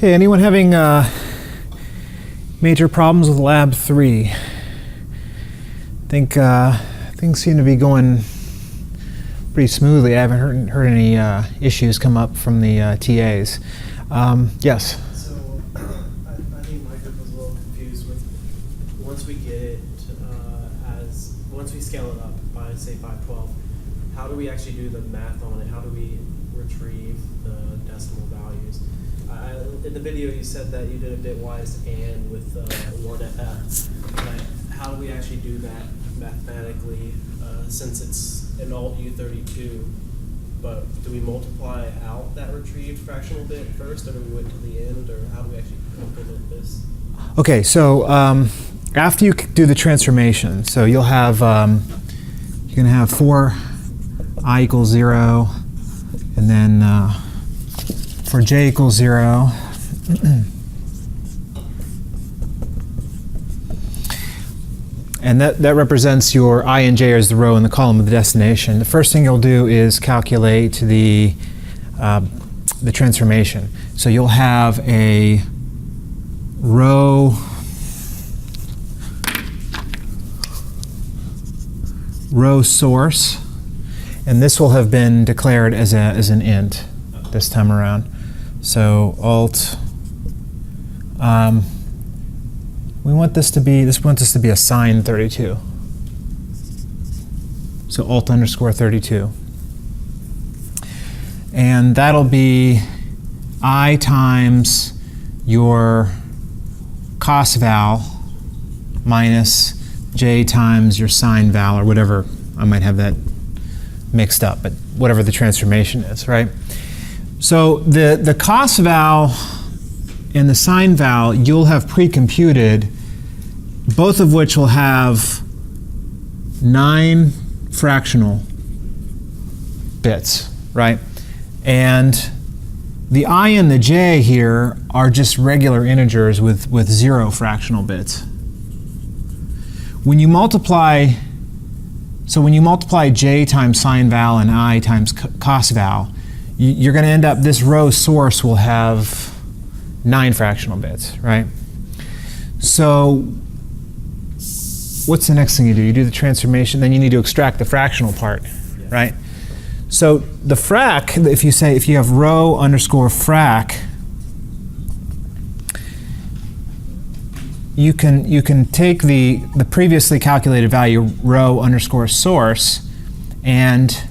Okay, anyone having major problems with Lab 3? I think things seem to be going pretty smoothly. I haven't heard any issues come up from the TAs. Yes? So I think my group was a little confused with once we get it once we scale it up by say 512, how do we actually do the math on it? How do we retrieve the decimal values? In the video you said that you did a bitwise and with 1F, but how do we actually do that mathematically since it's an alt U32? But do we multiply out that retrieved fractional bit first, or do we wait till the end, or how do we actually implement this? Okay, so after you do the transformation, so you'll have you're going to have 4I equals 0, and then for j equals 0, and that represents your I and j as the row in the column of the destination. The first thing you'll do is calculate the transformation. So you'll have a row source, and this will have been declared as an int this time around. So alt, we want this to be a signed 32. So alt underscore 32. And that'll be I times your cos val minus j times your sine val, or whatever. I might have that mixed up, but whatever the transformation is, right? So the cos val and the sine val you'll have pre-computed, both of which will have 9 fractional bits, right? And the I and the j here are just regular integers with 0 fractional bits. When you multiply j times sine val and I times cos val, you're going to end up, this row source will have 9 fractional bits, right? So what's the next thing you do? You do the transformation, then you need to extract the fractional part, right? So the frac, if you have row underscore frac, you can take the previously calculated value, row underscore source, and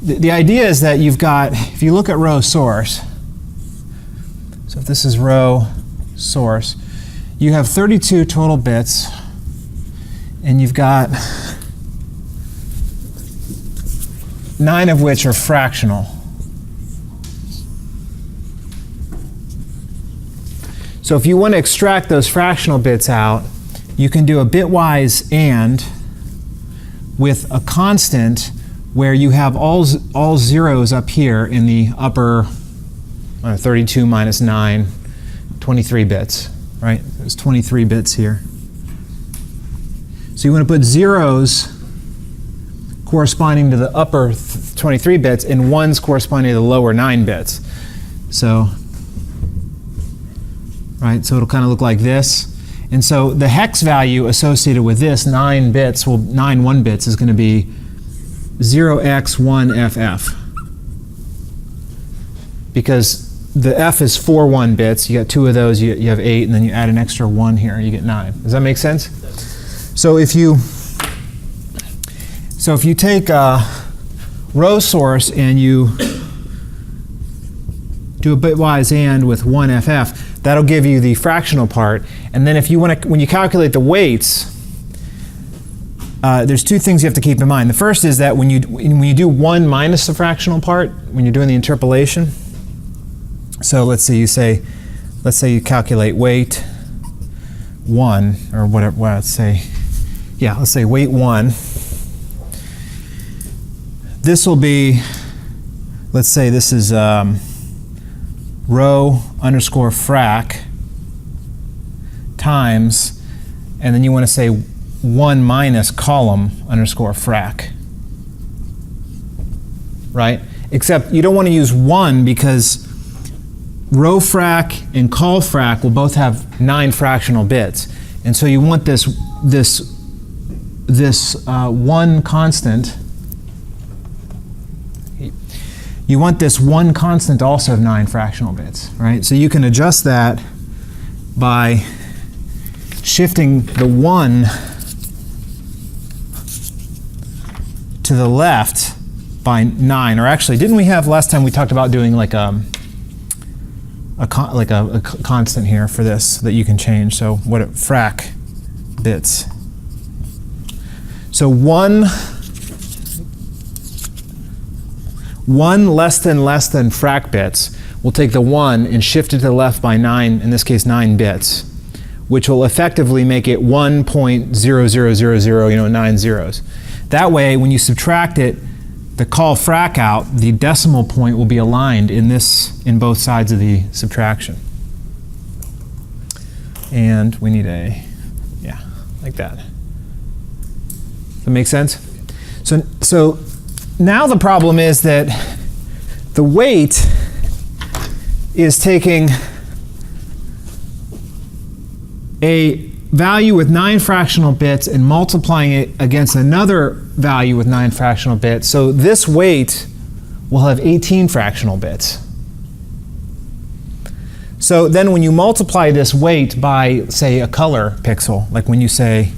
the idea is that you've got, if you look at row source, so if this is row source, you have 32 total bits, and you've got 9 of which are fractional. So if you want to extract those fractional bits out, you can do a bitwise AND with a constant where you have all zeros up here in the upper 32 minus 9, 23 bits, right? There's 23 bits here. So you want to put zeros corresponding to the upper 23 bits and ones corresponding to the lower 9 bits. So, right, so it'll kind of look like this. And so the hex value associated with this 9 bits, well, 9 1 bits is going to be 0x1ff. Because the f is 4 1 bits, you got 2 of those, you have 8, and then you add an extra 1 here, you get 9. Does that make sense? So if you take row source and you do a bitwise AND with 1ff, that'll give you the fractional part. And then if you want to, when you calculate the weights, there's 2 things you have to keep in mind. The first is that when you do 1 minus the fractional part, when you're doing the interpolation, so let's say you calculate weight 1, or whatever, well, let's say weight 1. This will be, let's say this is row underscore frac times, and then you want to say 1 minus column underscore frac, right? Except you don't want to use 1 because row frac and call frac will both have 9 fractional bits. And so you want this one constant. You want this one constant also have 9 fractional bits, right? So you can adjust that by shifting the 1 to the left by 9. Or actually, didn't we have last time we talked about doing like a constant here for this that you can change? So what frac bits. So 1 less than frac bits, we'll take the 1 and shift it to the left by 9, in this case 9 bits, which will effectively make it 1.0000, 9 zeros. That way, when you subtract it, the call frac out, the decimal point will be aligned in both sides of the subtraction. And we need like that. Does that make sense? So now the problem is that the weight is taking a value with 9 fractional bits and multiplying it against another value with 9 fractional bits. So this weight will have 18 fractional bits. So then when you multiply this weight by, say, a color pixel, like when you say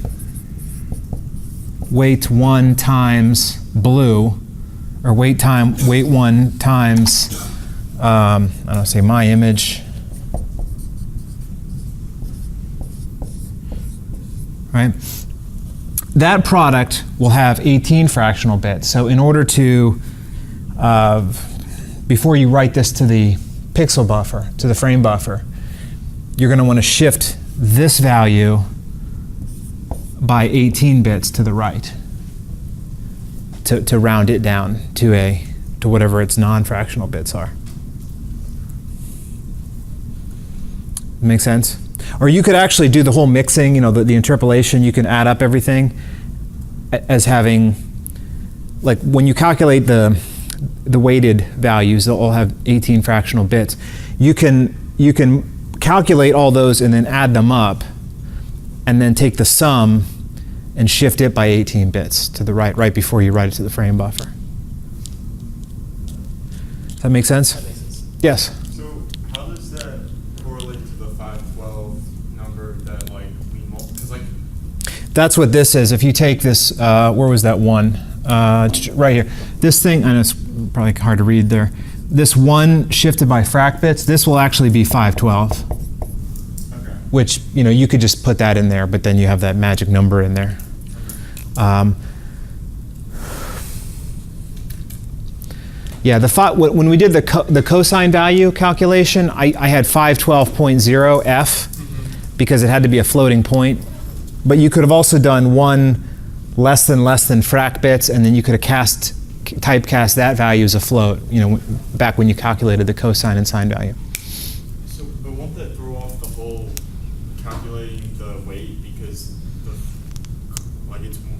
weight 1 times blue, or weight 1 times, I don't know, say my image, right? That product will have 18 fractional bits. So in order to, before you write this to the pixel buffer, to the frame buffer, you're going to want to shift this value by 18 bits to the right to round it down to whatever its non-fractional bits are. Make sense? Or you could actually do the whole mixing, the interpolation. You can add up everything as having, like when you calculate the weighted values, they'll all have 18 fractional bits. You can calculate all those and then add them up, and then take the sum and shift it by 18 bits to the right before you write it to the frame buffer. Does that make sense? That makes sense. Yes. So how does that correlate to the 512 number that because That's what this is. If you take this, where was that one? Right here. This thing, I know it's probably hard to read there. This 1 shifted by frac bits, this will actually be 512. Okay. Which, you could just put that in there, but then you have that magic number in there. Yeah, when we did the cosine value calculation, I had 512.0 f because it had to be a floating point. But you could have also done 1 less than frac bits, and then you could have typecast that value as a float, back when you calculated the cosine and sine value. So, but won't that throw off the whole calculating the weight, because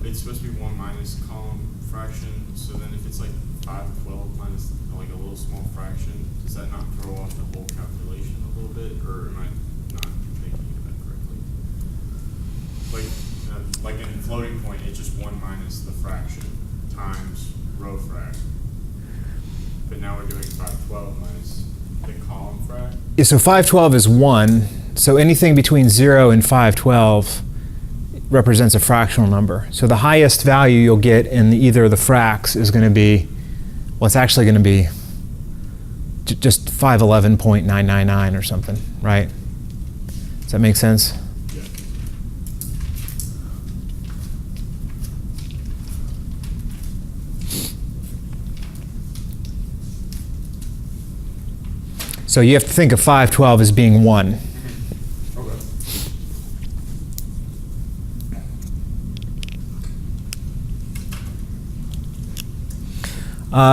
it's supposed to be 1 minus column fraction, so then if it's like 512 minus like a little small fraction, does that not throw off the whole calculation a little bit, or am I not thinking of that correctly? Like in floating point, it's just 1 minus the fraction times row frac. But now we're doing 512 minus the column frac. Yeah, so 512 is 1. So anything between 0 and 512 represents a fractional number. So the highest value you'll get in either of the fracs is going to be, well, it's actually going to be just 511.999 or something, right? Does that make sense? Yeah. So you have to think of 512 as being 1. Okay.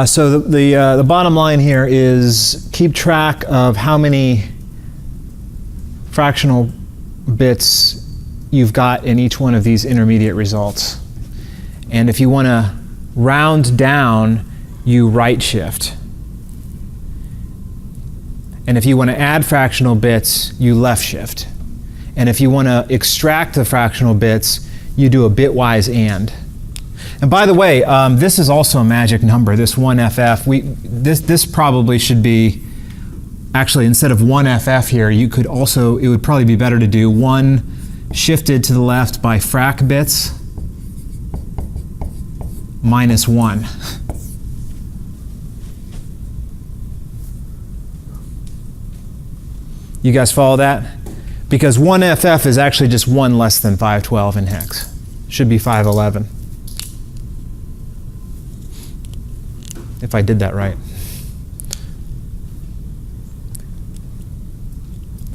So the bottom line here is keep track of how many fractional bits you've got in each one of these intermediate results. And if you want to round down, you right shift. And if you want to add fractional bits, you left shift. And if you want to extract the fractional bits, you do a bitwise AND. And by the way, this is also a magic number, this 1FF. This probably should be, actually instead of 1FF here, you could also, it would probably be better to do 1 shifted to the left by frac bits minus 1. You guys follow that? Because 1FF is actually just 1 less than 512 in hex. Should be 511. If I did that right.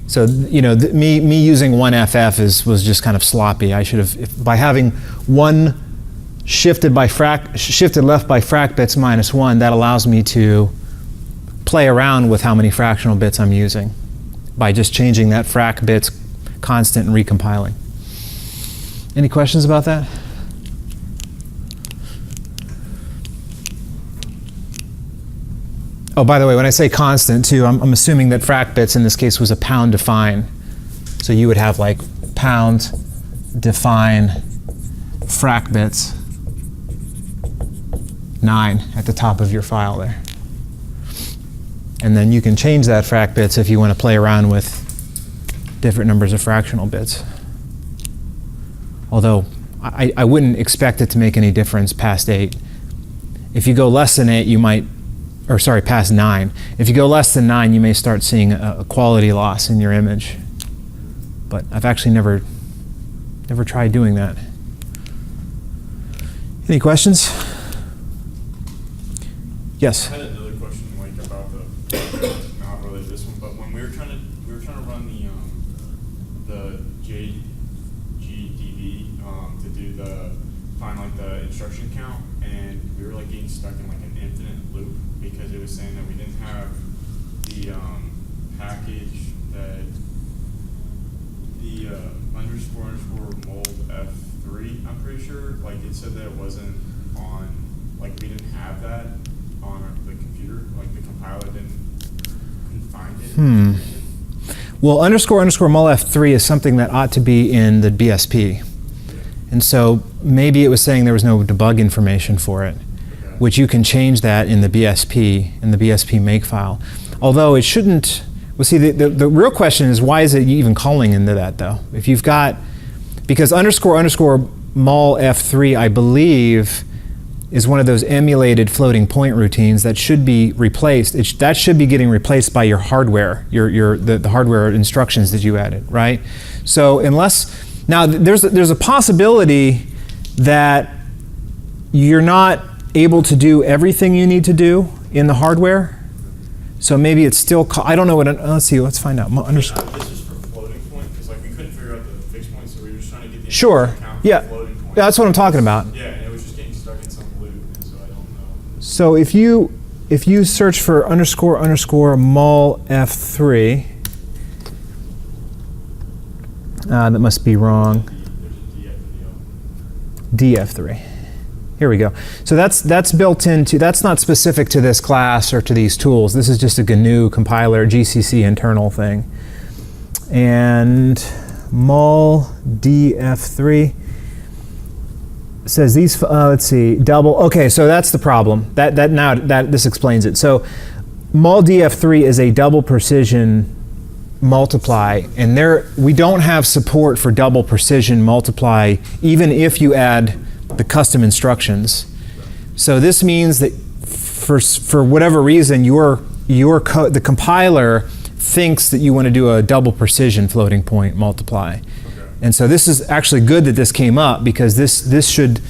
So, you know, me using 1FF was just kind of sloppy. I should have, by having 1 shifted left by frac bits minus 1, that allows me to play around with how many fractional bits I'm using by just changing that frac bits constant and recompiling. Any questions about that? Oh, by the way, when I say constant too, I'm assuming that frac bits in this case was a pound define. So you would have like pound define frac bits 9 at the top of your file there. And then you can change that frac bits if you want to play around with different numbers of fractional bits. Although I wouldn't expect it to make any difference past 8. If you go less than 8, you might, or sorry, past 9. If you go less than 9, you may start seeing a quality loss in your image. But I've actually never tried doing that. Any questions? Yes. I had another question, like about not really this one, but when we were trying to run the JGDB to do find like the instruction count, and we were like getting stuck in like an infinite loop because it was saying that we didn't have the package that the underscore mold F3. I'm pretty sure, like it said that it wasn't on, like we didn't have that on the computer, like the compiler couldn't find it. Well, underscore mul F3 is something that ought to be in the BSP. And so maybe it was saying there was no debug information for it, which you can change that in the BSP make file. Although it shouldn't, well see, the real question is why is it even calling into that though? If you've got, because underscore mul F3, I believe, is one of those emulated floating point routines that should be replaced. That should be getting replaced by your hardware, the hardware instructions that you added, right? So unless, now there's a possibility that you're not able to do everything you need to do in the hardware. So maybe it's still, I don't know what, let's see, let's find out. This is for floating point, because like we couldn't figure out the fixed point, so we were just trying to get the sure, count yeah, for floating point. That's what I'm talking about. Yeah, and it was just getting stuck in some loop, and so I don't know. So if you search for underscore mul F3, that must be wrong. There's a DF and DF3. Here we go. So that's built into, that's not specific to this class or to these tools. This is just a GNU compiler, GCC internal thing. And mul DF3 says these, let's see, double, okay, so that's the problem. This explains it. So mul DF3 is a double precision multiply, and we don't have support for double precision multiply even if you add the custom instructions. So this means that for whatever reason the compiler thinks that you want to do a double precision floating point multiply. And so this is actually good that this came up, because this should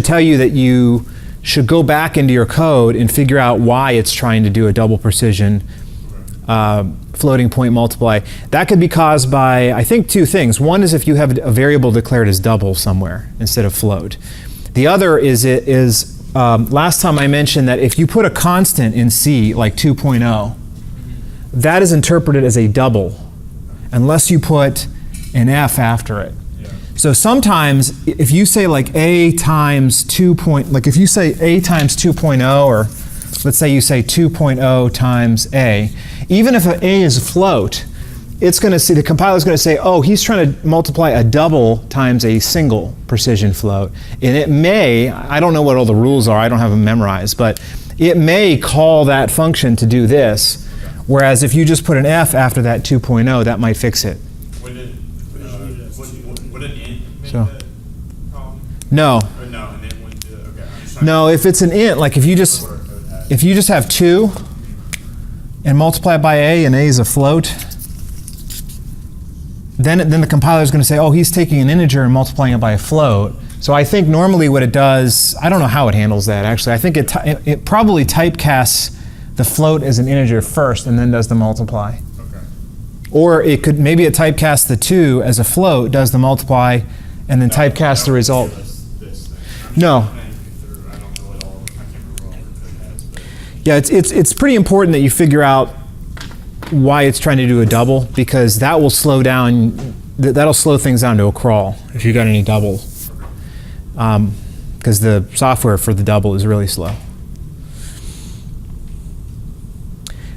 tell you that you should go back into your code and figure out why it's trying to do a double precision floating point multiply. That could be caused by, I think, 2 things. One is if you have a variable declared as double somewhere instead of float. The other is last time I mentioned that if you put a constant in C, like 2.0, that is interpreted as a double unless you put an F after it. So sometimes if you say like A times 2 point, like if you say A times 2.0, or let's say you say 2.0 times A. Even if A is a float, it's going to see, the compiler's going to say, oh, he's trying to multiply a double times a single precision float. And it may, I don't know what all the rules are, I don't have them memorized, but it may call that function to do this. Whereas if you just put an F after that 2.0, that might fix it. Would an int make So- that column? No. Or no, an int wouldn't do that? Okay, I'm just trying No, if it's an int, like if you just have 2 and multiply it by A and A is a float, then the compiler is going to say, oh, he's taking an integer and multiplying it by a float. So I think normally what it does, I don't know how it handles that actually. I think it probably typecasts the float as an integer first and then does the multiply. Okay. Or it could, maybe it typecasts the 2 as a float, does the multiply, and then typecasts the result. This thing. No. I don't know what all, I can't remember all the code has, but Yeah, it's pretty important that you figure out why it's trying to do a double, because that will slow down, that'll slow things down to a crawl if you got any double. Because the software for the double is really slow.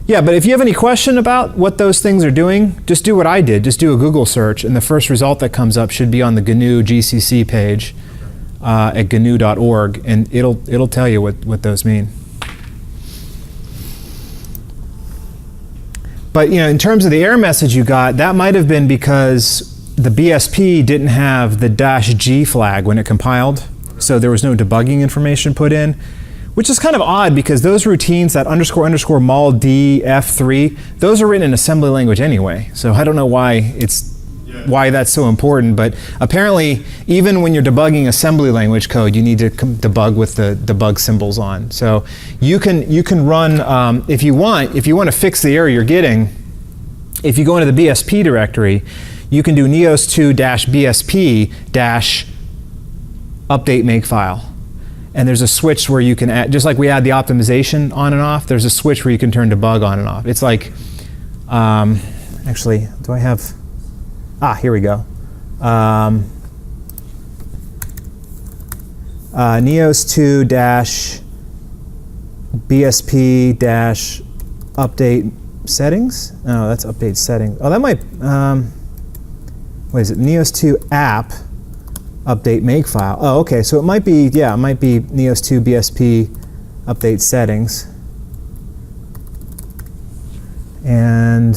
Yeah, but if you have any question about what those things are doing, just do what I did. Just do a Google search, and the first result that comes up should be on the GNU GCC page at gnu.org, and it'll tell you what those mean. But in terms of the error message you got, that might have been because the BSP didn't have the -G flag when it compiled, so there was no debugging information put in, which is kind of odd because those routines, that _ mul d f3, those are written in assembly language anyway. So I don't know why why that's so important, but apparently even when you're debugging assembly language code, you need to debug with the debug symbols on. So you can run if you want to fix the error you're getting. If you go into the BSP directory, you can do neos2-bsp-update makefile. And there's a switch where you can add, just like we add the optimization on and off, there's a switch where you can turn debug on and off. It's like, actually, do I have, here we go. neos2-bsp-update settings? No, that's update settings. Oh, that might, what is it? neos2 app update makefile. Oh, okay. So it might be, it might be neos2 BSP update settings. And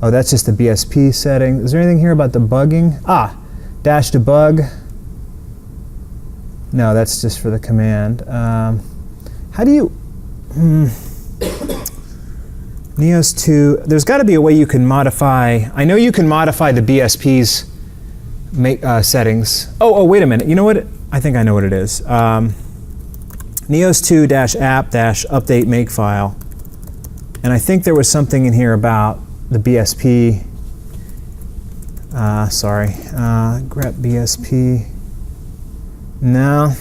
oh, that's just the BSP setting. Is there anything here about debugging? Dash debug. No, that's just for the command. How do you neos2? There's got to be a way you can modify. I know you can modify the BSP's settings. Oh, wait a minute. You know what? I think I know what it is. neos2-app-update makefile. And I think there was something in here about the BSP. Grep BSP. No.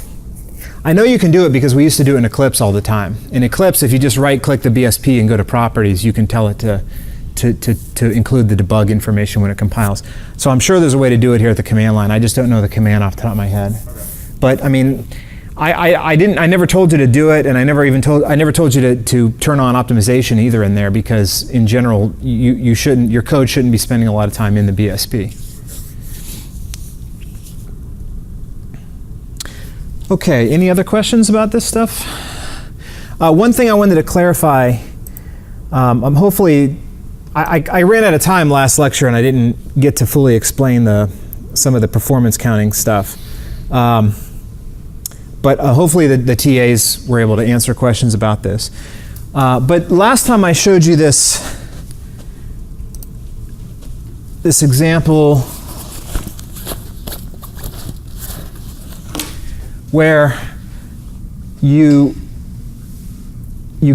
I know you can do it because we used to do it in Eclipse all the time. In Eclipse, if you just right-click the BSP and go to Properties, you can tell it to include the debug information when it compiles. So I'm sure there's a way to do it here at the command line. I just don't know the command off the top of my head. okay. But I mean, I never told you to do it, and I never told you to turn on optimization either in there, because in general your code shouldn't be spending a lot of time in the BSP. Okay, any other questions about this stuff? One thing I wanted to clarify, hopefully, I ran out of time last lecture and I didn't get to fully explain some of the performance counting stuff. But hopefully the TAs were able to answer questions about this. But last time I showed you this example where you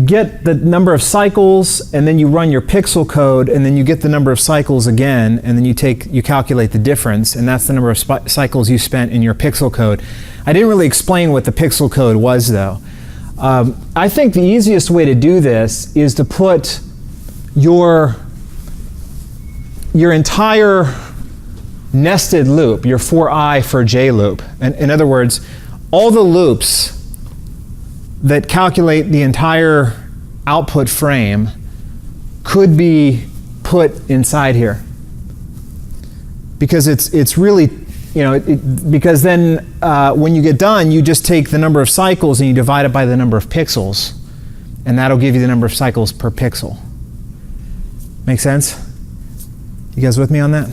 get the number of cycles, and then you run your pixel code, and then you get the number of cycles again, and then you calculate the difference, and that's the number of cycles you spent in your pixel code. I didn't really explain what the pixel code was, though. I think the easiest way to do this is to put your entire nested loop, your for I for j loop. In other words, all the loops that calculate the entire output frame could be put inside here. Because it's really, because then when you get done, you just take the number of cycles and you divide it by the number of pixels, and that'll give you the number of cycles per pixel. Make sense? You guys with me on that?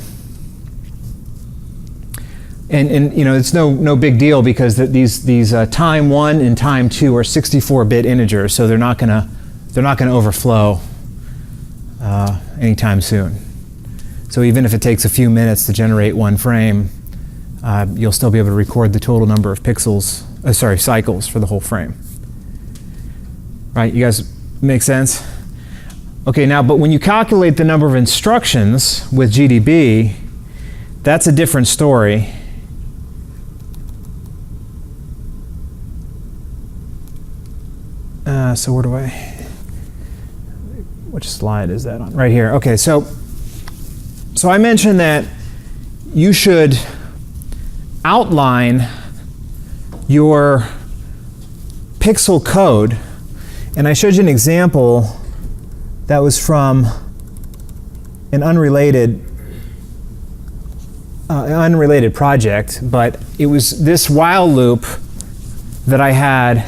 And it's no big deal because these time 1 and time 2 are 64-bit integers, so they're not gonna overflow anytime soon. So even if it takes a few minutes to generate one frame, you'll still be able to record the total number of cycles for the whole frame. Right? You guys make sense? Okay, now, but when you calculate the number of instructions with GDB, that's a different story. So which slide is that on? Right here. Okay, so I mentioned that you should outline your pixel code, and I showed you an example that was from an unrelated project, but it was this while loop that I had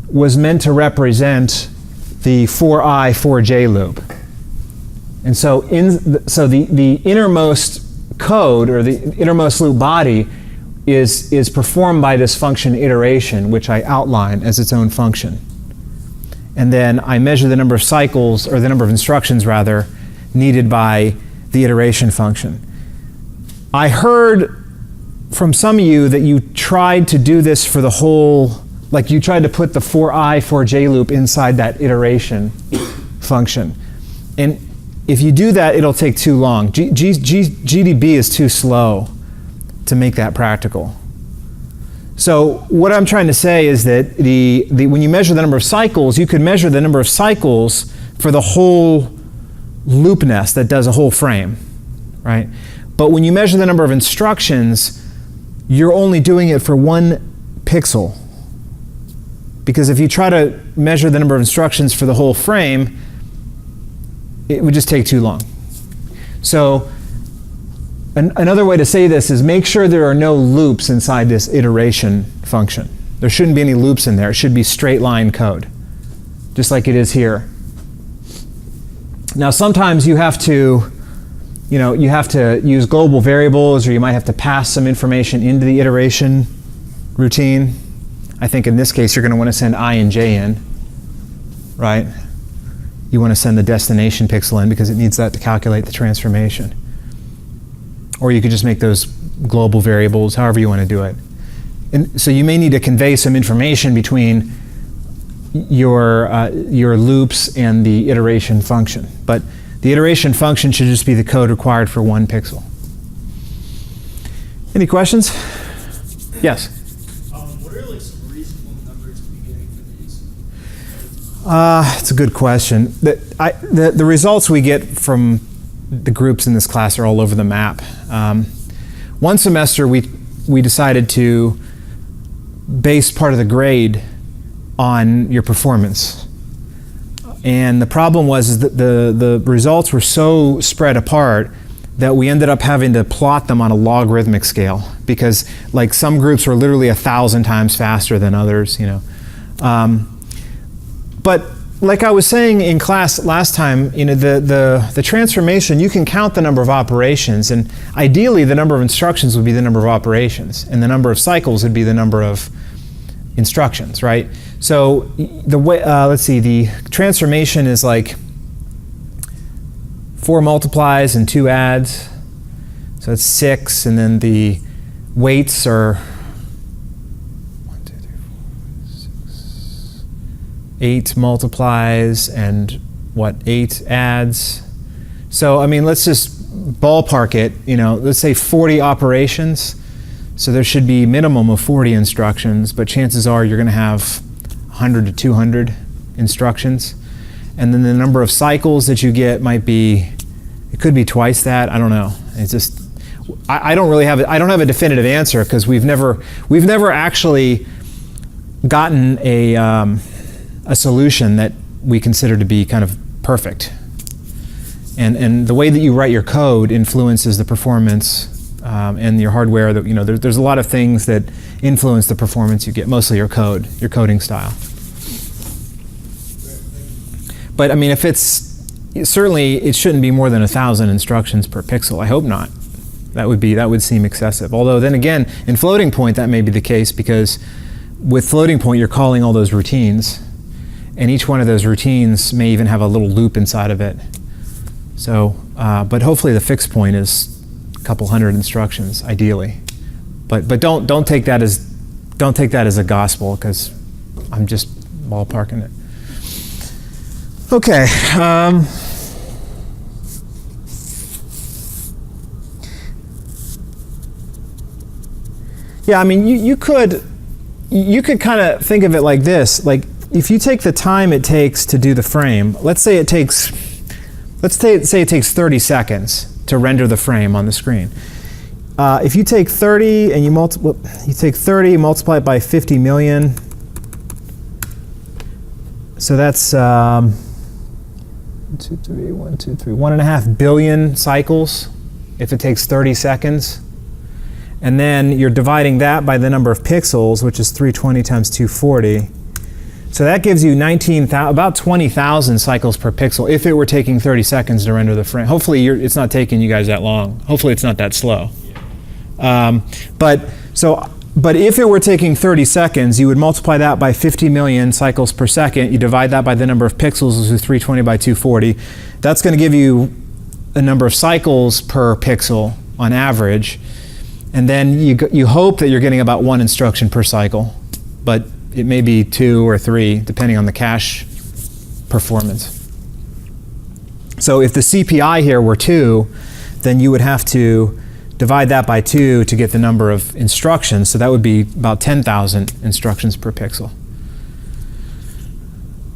was meant to represent the 4i, 4j loop. And so the innermost code, or the innermost loop body, is performed by this function iteration, which I outline as its own function. And then I measure the number of cycles, or the number of instructions rather, needed by the iteration function. I heard from some of you that you tried to do this for the whole, like you tried to put the 4i, 4j loop inside that iteration function. And if you do that, it'll take too long. GDB is too slow to make that practical. So what I'm trying to say is that when you measure the number of cycles, you could measure the number of cycles for the whole loop nest that does a whole frame, right? But when you measure the number of instructions, you're only doing it for one pixel. Because if you try to measure the number of instructions for the whole frame, it would just take too long. So another way to say this is make sure there are no loops inside this iteration function. There shouldn't be any loops in there. It should be straight line code, just like it is here. Now sometimes you have to use global variables, or you might have to pass some information into the iteration routine. I think in this case you're going to want to send I and j in, right? You want to send the destination pixel in because it needs that to calculate the transformation. Or you could just make those global variables, however you want to do it. And so you may need to convey some information between your loops and the iteration function. But the iteration function should just be the code required for one pixel. Any questions? Yes? What are like some reasonable numbers to be getting for these? It's a good question. The results we get from the groups in this class are all over the map. One semester we decided to base part of the grade on your performance. And the problem was that the results were so spread apart that we ended up having to plot them on a logarithmic scale, because like some groups were literally 1,000 times faster than others, But like I was saying in class last time, the transformation, you can count the number of operations, and ideally the number of instructions would be the number of operations, and the number of cycles would be the number of instructions, right? So the way, let's see, the transformation is like 4 multiplies and 2 adds, so it's 6, and then the weights are 8 multiplies and 8 adds. So I mean, let's just ballpark it, let's say 40 operations. So there should be minimum of 40 instructions, but chances are you're going to have 100 to 200 instructions. And then the number of cycles that you get it could be twice that, I don't know. It's just, I don't have a definitive answer, because we've never actually gotten a solution that we consider to be kind of perfect. And the way that you write your code influences the performance and your hardware. That, you know, there's a lot of things that influence the performance you get, mostly your code, your coding style. But I mean, if it's, certainly it shouldn't be more than 1,000 instructions per pixel. I hope not. That would seem excessive. Although then again, in floating point that may be the case, because with floating point you're calling all those routines, and each one of those routines may even have a little loop inside of it. So, but hopefully the fixed point is a couple hundred instructions, ideally. But don't take that as a gospel, because I'm just ballparking it. Okay. Yeah, I mean, you could kind of think of it like this. Like, if you take the time it takes to do the frame, let's say it takes 30 seconds to render the frame on the screen. If you take 30 and you take 30, multiply it by 50 million. So that's 1.5 billion cycles if it takes 30 seconds. And then you're dividing that by the number of pixels, which is 320 times 240. So that gives you about 20,000 cycles per pixel if it were taking 30 seconds to render the frame. Hopefully it's not taking you guys that long. Hopefully it's not that slow. But if it were taking 30 seconds, you would multiply that by 50 million cycles per second. You divide that by the number of pixels, which is 320 by 240. That's going to give you a number of cycles per pixel on average. And then you hope that you're getting about 1 instruction per cycle, but it may be 2 or 3, depending on the cache performance. So if the CPI here were 2, then you would have to divide that by 2 to get the number of instructions. So that would be about 10,000 instructions per pixel.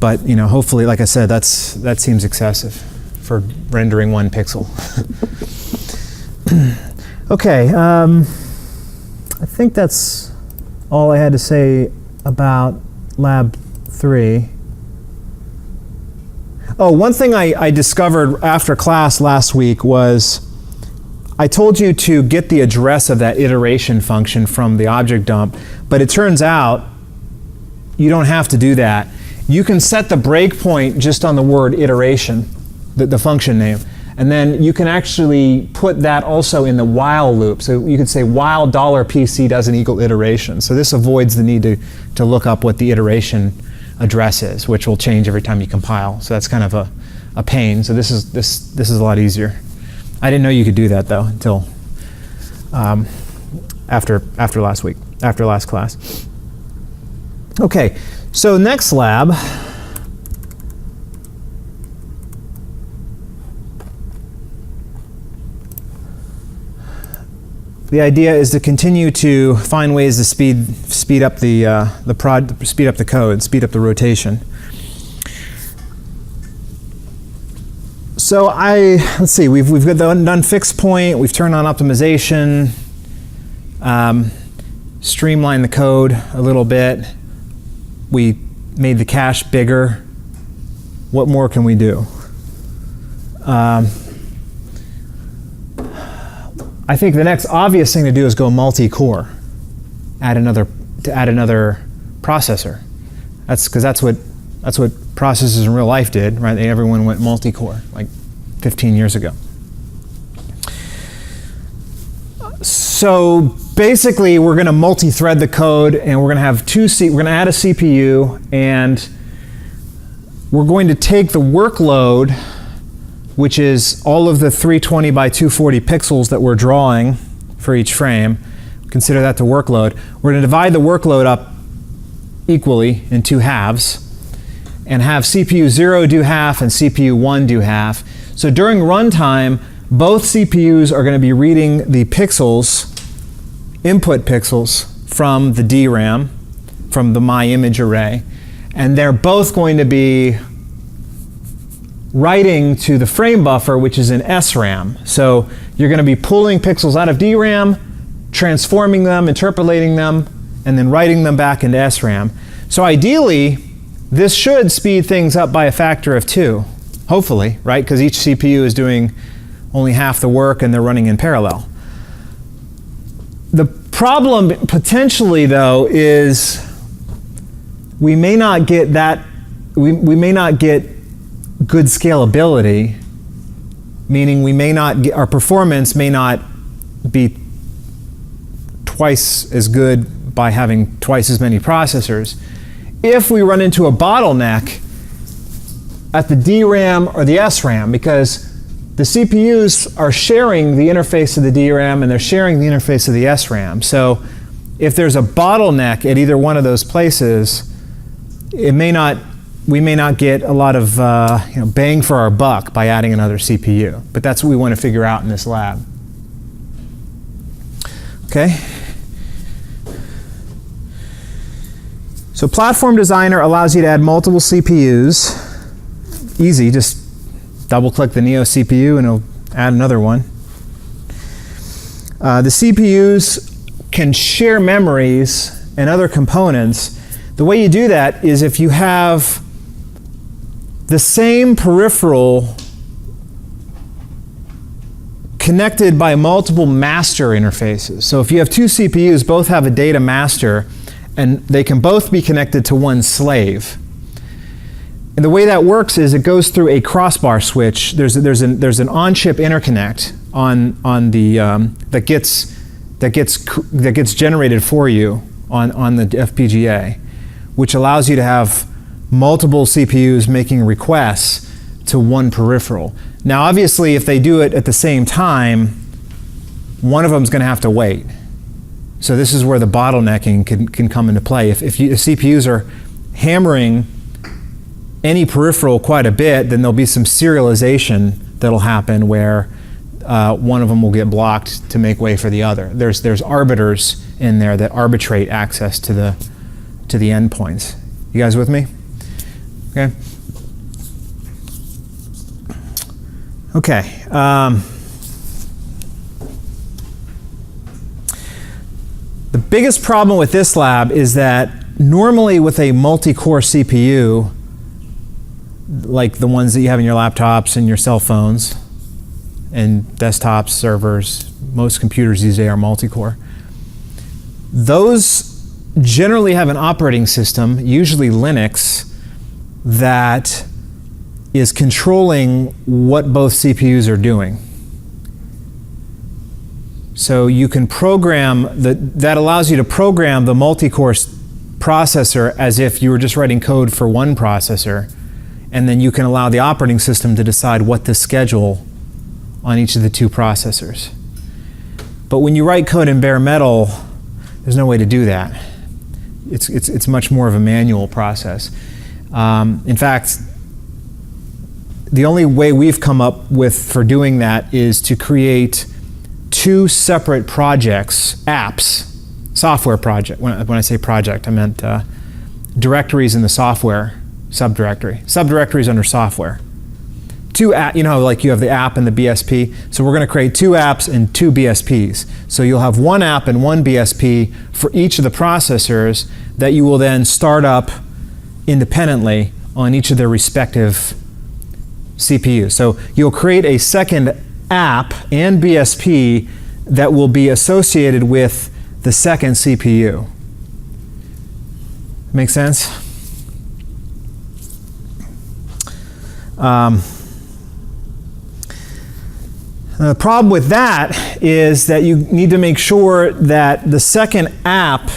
But you know, hopefully, like I said, that seems excessive for rendering 1 pixel. Okay, I think that's all I had to say about Lab 3. Oh, one thing I discovered after class last week was I told you to get the address of that iteration function from the object dump, but it turns out you don't have to do that. You can set the breakpoint just on the word iteration, the function name. And then you can actually put that also in the while loop. So you could say while $PC doesn't equal iteration. So this avoids the need to look up what the iteration address is, which will change every time you compile. So that's kind of a pain. So this is a lot easier. I didn't know you could do that though until after last class. Okay, so next lab. The idea is to continue to find ways to speed up the code, speed up the rotation. So let's see, we've done fixed point, we've turned on optimization, streamlined the code a little bit, we made the cache bigger. What more can we do? I think the next obvious thing to do is go multi-core, add another processor. That's what processors in real life did, right? Everyone went multi-core like 15 years ago. So basically, we're going to multi-thread the code, and we're going to have we're going to add a CPU, and we're going to take the workload, which is all of the 320 by 240 pixels that we're drawing for each frame. Consider that the workload. We're going to divide the workload up equally in 2 halves and have CPU 0 do half and CPU 1 do half. So during runtime, both CPUs are going to be reading the pixels, input pixels, from the DRAM, from the my image array, and they're both going to be writing to the frame buffer, which is in SRAM. So you're going to be pulling pixels out of DRAM, transforming them, interpolating them, and then writing them back into SRAM. So ideally, this should speed things up by a factor of 2, hopefully, right? Because each CPU is doing only half the work and they're running in parallel. The problem potentially, though, is we may not get that, we may not get good scalability, meaning we may not get, our performance may not be twice as good by having twice as many processors if we run into a bottleneck at the DRAM or the SRAM, because the CPUs are sharing the interface of the DRAM and they're sharing the interface of the SRAM. So if there's a bottleneck at either one of those places, we may not get a lot of bang for our buck by adding another CPU. But that's what we want to figure out in this lab. Okay? So Platform Designer allows you to add multiple CPUs. Easy, just double-click the Neo CPU and it'll add another one. The CPUs can share memories and other components. The way you do that is if you have the same peripheral connected by multiple master interfaces. So if you have two CPUs, both have a data master, and they can both be connected to one slave. And the way that works is it goes through a crossbar switch. There's an on-chip interconnect on the that gets generated for you on the FPGA, which allows you to have multiple CPUs making requests to one peripheral. Now, obviously, if they do it at the same time, one of them is going to have to wait. So this is where the bottlenecking can come into play. If CPUs are hammering any peripheral quite a bit, then there'll be some serialization that'll happen where one of them will get blocked to make way for the other. There's arbiters in there that arbitrate access to the endpoints. You guys with me? Okay. Okay. The biggest problem with this lab is that normally with a multi-core CPU, like the ones that you have in your laptops and your cell phones and desktops, servers, most computers these days are multi-core. Those generally have an operating system, usually Linux, that is controlling what both CPUs are doing. So you can program, that allows you to program the multi-core processor as if you were just writing code for one processor, and then you can allow the operating system to decide what to schedule on each of the two processors. But when you write code in bare metal, there's no way to do that. It's much more of a manual process. In fact, the only way we've come up with for doing that is to create two separate projects, apps, software project. When I say project, I meant directories in the software subdirectory. Subdirectories under software. Like you have the app and the BSP. So we're going to create two apps and two BSPs. So you'll have one app and one BSP for each of the processors that you will then start up independently on each of their respective CPUs. So you'll create a second app and BSP that will be associated with the second CPU. Make sense? The problem with that is that you need to make sure that the second app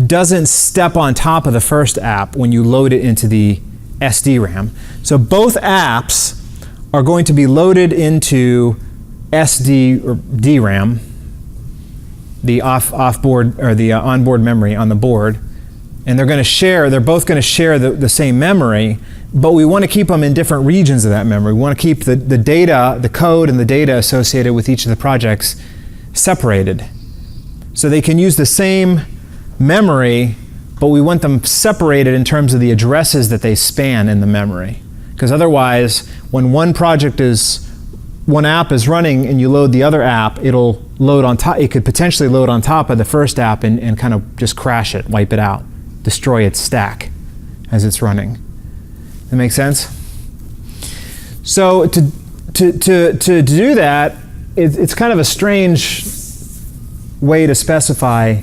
doesn't step on top of the first app when you load it into the SDRAM. So both apps are going to be loaded into SD or DRAM, the off-board or the onboard memory on the board, and they're both going to share the same memory, but we want to keep them in different regions of that memory. We want to keep the data, the code and the data associated with each of the projects separated. So they can use the same memory, but we want them separated in terms of the addresses that they span in the memory. Because otherwise, when one app is running and you load the other app, it'll load on top. It could potentially load on top of the first app and kind of just crash it, wipe it out. destroy its stack as it's running. That make sense? So to do that, it's kind of a strange way to specify.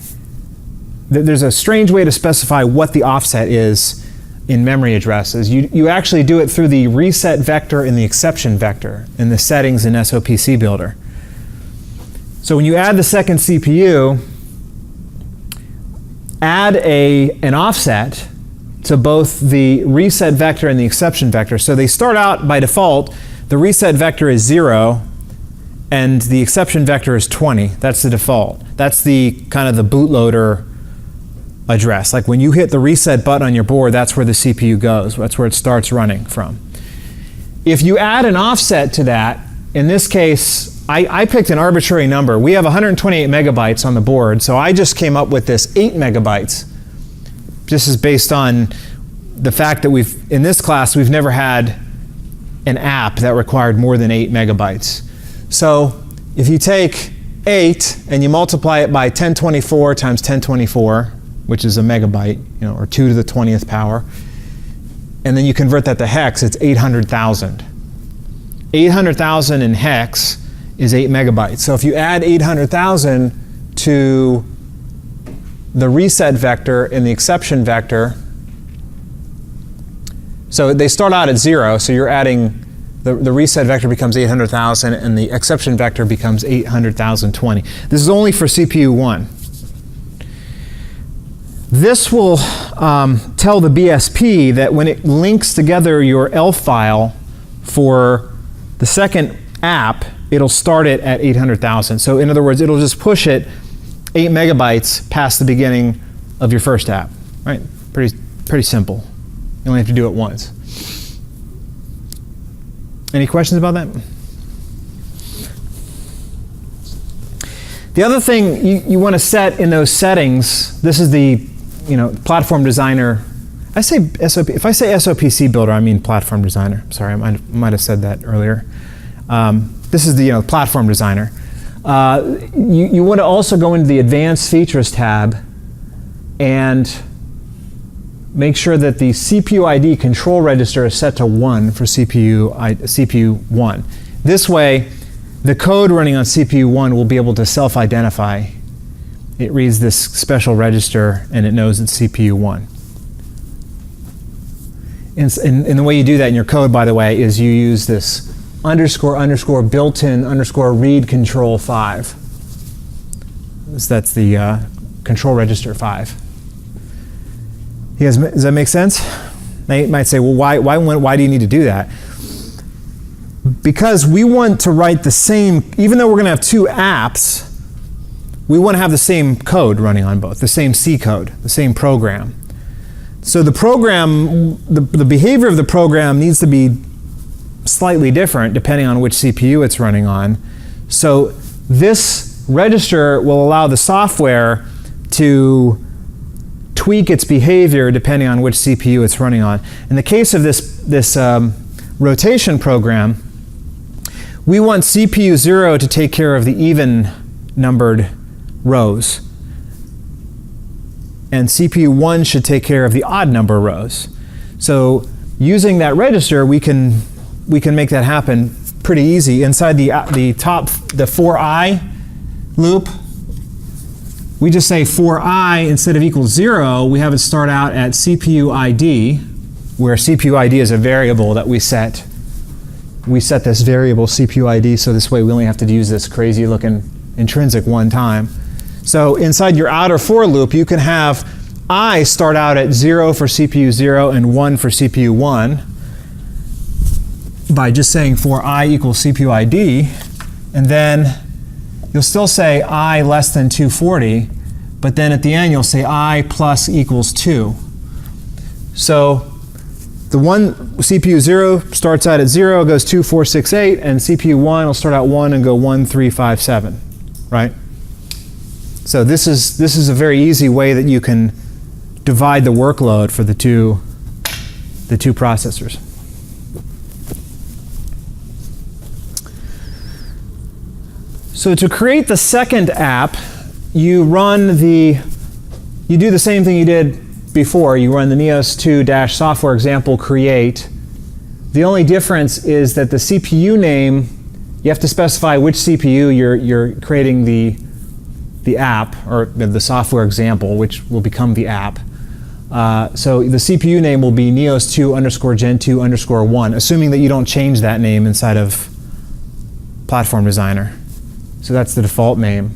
There's a strange way to specify what the offset is in memory addresses. You actually do it through the reset vector and the exception vector in the settings in SOPC Builder. So when you add the second CPU, add an offset to both the reset vector and the exception vector. So they start out by default, the reset vector is 0 and the exception vector is 20. That's the default. That's the kind of the bootloader address. Like when you hit the reset button on your board, that's where the CPU goes. That's where it starts running from. If you add an offset to that, in this case, I picked an arbitrary number. We have 128 megabytes on the board, so I just came up with this 8 megabytes. This is based on the fact that in this class, we've never had an app that required more than 8 megabytes. So if you take 8 and you multiply it by 1024 times 1024, which is a megabyte, or 2 to the 20th power, and then you convert that to hex, it's 800,000. 800,000 in hex is 8 megabytes. So if you add 800,000 to the reset vector and the exception vector, so they start out at 0, so you're adding, the reset vector becomes 800,000 and the exception vector becomes 800,020. This is only for CPU 1. This will tell the BSP that when it links together your ELF file for the second app, it'll start it at 800,000. So in other words, it'll just push it 8 megabytes past the beginning of your first app, right? Pretty simple. You only have to do it once. Any questions about that? The other thing you want to set in those settings, this is the platform designer. I say SOP. If I say SOPC Builder, I mean platform designer. Sorry, I might have said that earlier. This is the platform designer. You want to also go into the Advanced Features tab and make sure that the CPU ID control register is set to 1 for CPU 1. This way, the code running on CPU 1 will be able to self-identify. It reads this special register and it knows it's CPU 1. And the way you do that in your code, by the way, is you use this __ built-in _ read control 5. That's the control register 5. Does that make sense? Now you might say, well, why do you need to do that? Because we want to write the same, even though we're going to have 2 apps, we want to have the same code running on both, the same C code, the same program. So the program, the behavior of the program needs to be slightly different depending on which CPU it's running on. So this register will allow the software to tweak its behavior depending on which CPU it's running on. In the case of this rotation program, we want CPU 0 to take care of the even numbered rows, and CPU 1 should take care of the odd number rows. So using that register, we can make that happen pretty easy. Inside the for I loop, we just say for I, instead of equals 0, we have it start out at CPU ID, where CPU ID is a variable that we set. We set this variable CPU ID, so this way we only have to use this crazy looking intrinsic one time. So inside your outer for loop, you can have I start out at 0 for CPU 0 and 1 for CPU 1 by just saying for I equals CPU ID, and then you'll still say I less than 240, but then at the end you'll say I plus equals 2. So the one CPU 0 starts out at 0, goes 2, 4, 6, 8, and CPU 1 will start out 1 and go 1, 3, 5, 7, right? So this is a very easy way that you can divide the workload for the two processors. So to create the second app, you do the same thing you did before. You run the neos2-software example create. The only difference is that the CPU name, you have to specify which CPU you're creating the app, or the software example, which will become the app. So the CPU name will be neos2_gen2_1, assuming that you don't change that name inside of Platform Designer. So that's the default name.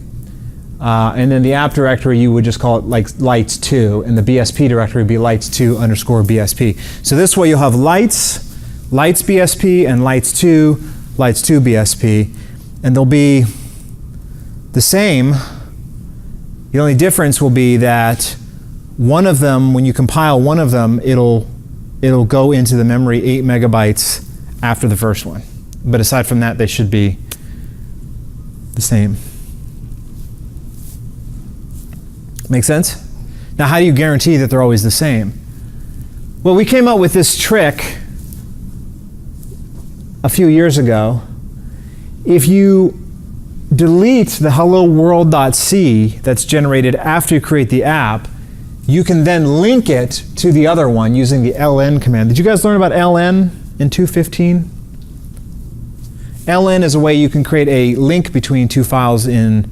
And then the app directory, you would just call it like lights2, and the BSP directory would be lights2_BSP. So this way you'll have lights BSP, and lights2 BSP, and they'll be the same. The only difference will be that one of them, when you compile one of them, it'll go into the memory 8 megabytes after the first one. But aside from that, they should be the same. Make sense? Now, how do you guarantee that they're always the same? Well, we came up with this trick a few years ago. If you delete the hello world.c that's generated after you create the app, you can then link it to the other one using the ln command. Did you guys learn about ln in 2.15? ln is a way you can create a link between two files in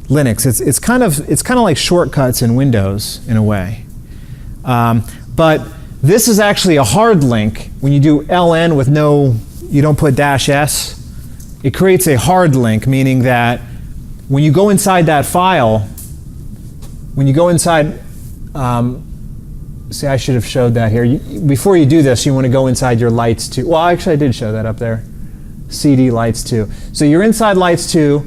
Linux. It's kind of like shortcuts in Windows in a way. But this is actually a hard link. When you do ln with you don't put -s, it creates a hard link, meaning that when you go inside that file, when you go inside, see, I should have showed that here. Before you do this, you want to go inside your lights2. Well, actually, I did show that up there. CD lights2. So you're inside lights2,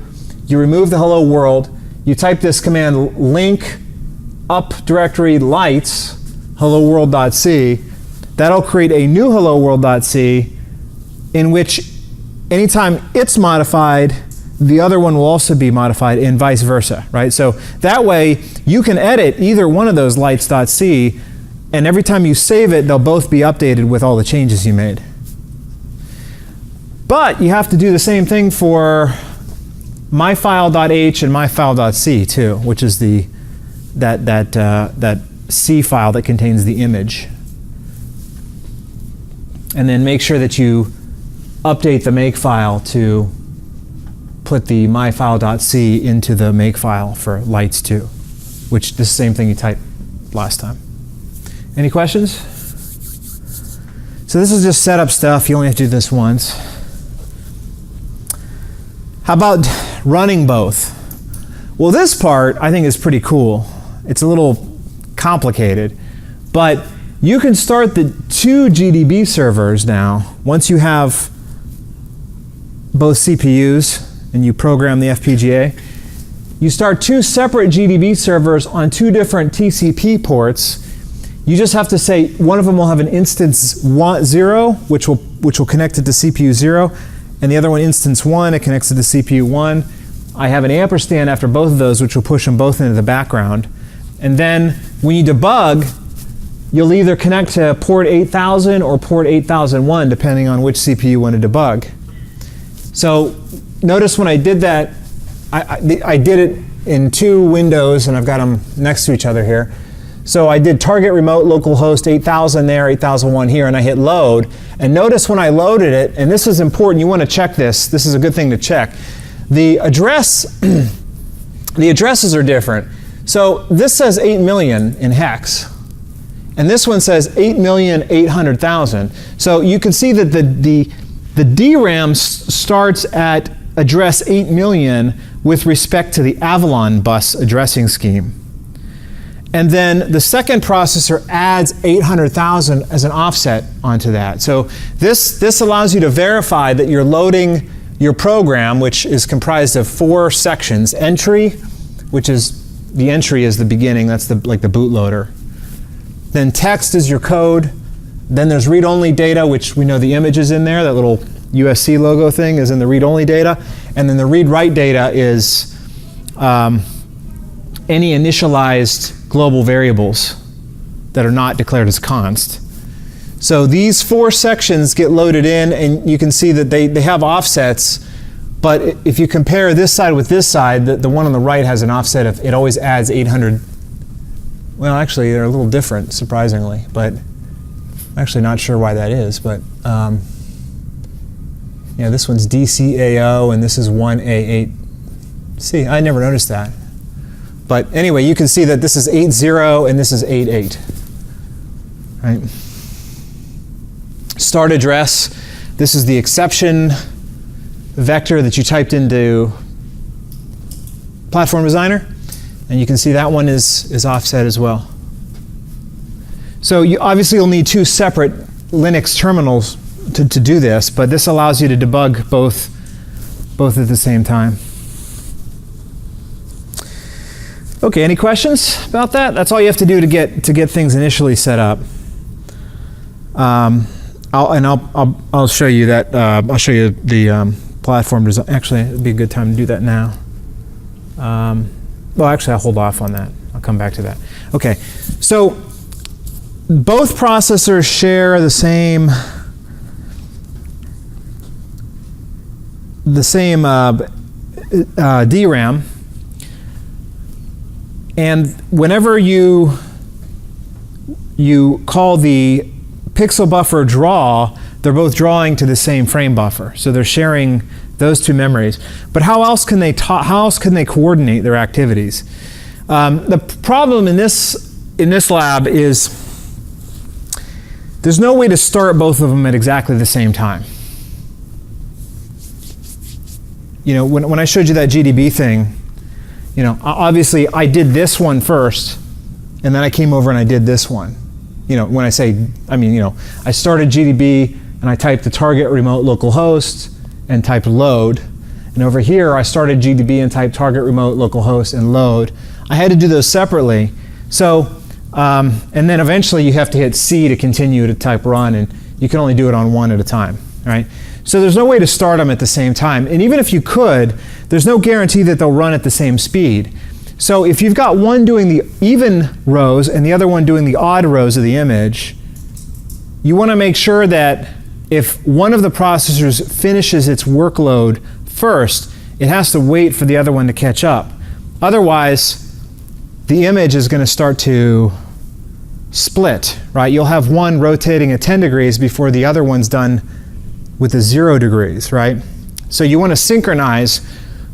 you remove the hello world, you type this command link up directory lights hello world.c. That'll create a new hello world.c in which anytime it's modified, the other one will also be modified, and vice versa, right? So that way you can edit either one of those lights.c, and every time you save it, they'll both be updated with all the changes you made. But you have to do the same thing for myfile.h and myfile.c too, which is that C file that contains the image. And then make sure that you update the makefile to put the myfile.c into the makefile for lights2, which is the same thing you typed last time. Any questions? So this is just setup stuff. You only have to do this once. How about running both? Well, this part I think is pretty cool. It's a little complicated, but you can start the two GDB servers now once you have both CPUs and you program the FPGA. You start two separate GDB servers on two different TCP ports. You just have to say one of them will have an instance 0, which will connect it to CPU 0, and the other one instance 1, it connects it to CPU 1. I have an ampersand after both of those, which will push them both into the background. And then when you debug, you'll either connect to port 8000 or port 8001, depending on which CPU you want to debug. So notice when I did that, I did it in two windows, and I've got them next to each other here. So I did target remote localhost 8000 there, 8001 here, and I hit load. And notice when I loaded it, and this is important, you want to check this. This is a good thing to check. The addresses are different. So this says 8 million in hex, and this one says 8,800,000. So you can see that the DRAM starts at address 8 million with respect to the Avalon bus addressing scheme. And then the second processor adds 800,000 as an offset onto that. So this allows you to verify that you're loading your program, which is comprised of 4 sections. Entry, which is the entry is the beginning, that's like the bootloader. Then text is your code. Then there's read-only data, which we know the image is in there. That little USC logo thing is in the read-only data. And then the read-write data is any initialized global variables that are not declared as const. So these 4 sections get loaded in, and you can see that they have offsets. But if you compare this side with this side, the one on the right has an offset of, it always adds 800 Well, actually, they're a little different, surprisingly, but I'm actually not sure why that is. But yeah, this one's DCAO, and this is 1A8. See, I never noticed that. But anyway, you can see that this is 8.0 and this is 8.8. Right? Start address. This is the exception vector that you typed into Platform Designer, and you can see that one is offset as well. So you obviously will need two separate Linux terminals to do this, but this allows you to debug both at the same time. Okay, any questions about that? That's all you have to do to get things initially set up. I'll show you that. I'll show you the platform design. Actually, it'd be a good time to do that now. Well, actually, I'll hold off on that. I'll come back to that. Okay, so both processors share the same DRAM, and whenever you call the pixel buffer draw, they're both drawing to the same frame buffer, so they're sharing those two memories. But how else can they coordinate their activities? The problem in this lab is there's no way to start both of them at exactly the same time. You know, when I showed you that GDB thing, you know, obviously I did this one first, and then I came over and I did this one. You know, when I say, I mean, you know, I started GDB and I typed the target remote localhost and typed load. And over here, I started GDB and typed target remote localhost and load. I had to do those separately. So, and then eventually you have to hit C to continue to type run, and you can only do it on one at a time, right? So there's no way to start them at the same time. And even if you could, there's no guarantee that they'll run at the same speed. So if you've got one doing the even rows and the other one doing the odd rows of the image, you want to make sure that if one of the processors finishes its workload first, it has to wait for the other one to catch up. Otherwise, the image is going to start to split, right? You'll have one rotating at 10 degrees before the other one's done with the 0 degrees, right? So you want to synchronize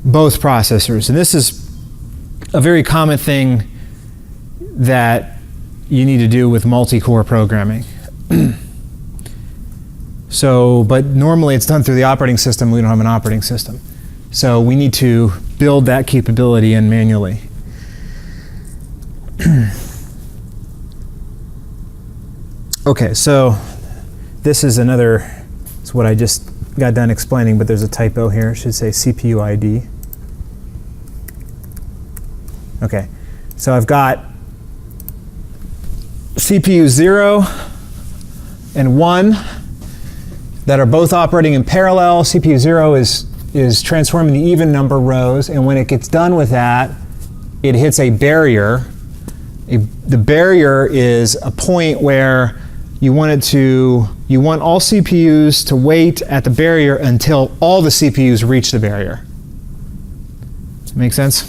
both processors. And this is a very common thing that you need to do with multi-core programming. So, but normally it's done through the operating system. We don't have an operating system. So we need to build that capability in manually. Okay, so this is another, it's what I just got done explaining, but there's a typo here. It should say CPU ID. Okay, so I've got CPU 0 and 1 that are both operating in parallel. CPU 0 is transforming the even number rows, and when it gets done with that, it hits a barrier. The barrier is a point where you want all CPUs to wait at the barrier until all the CPUs reach the barrier. Does that make sense?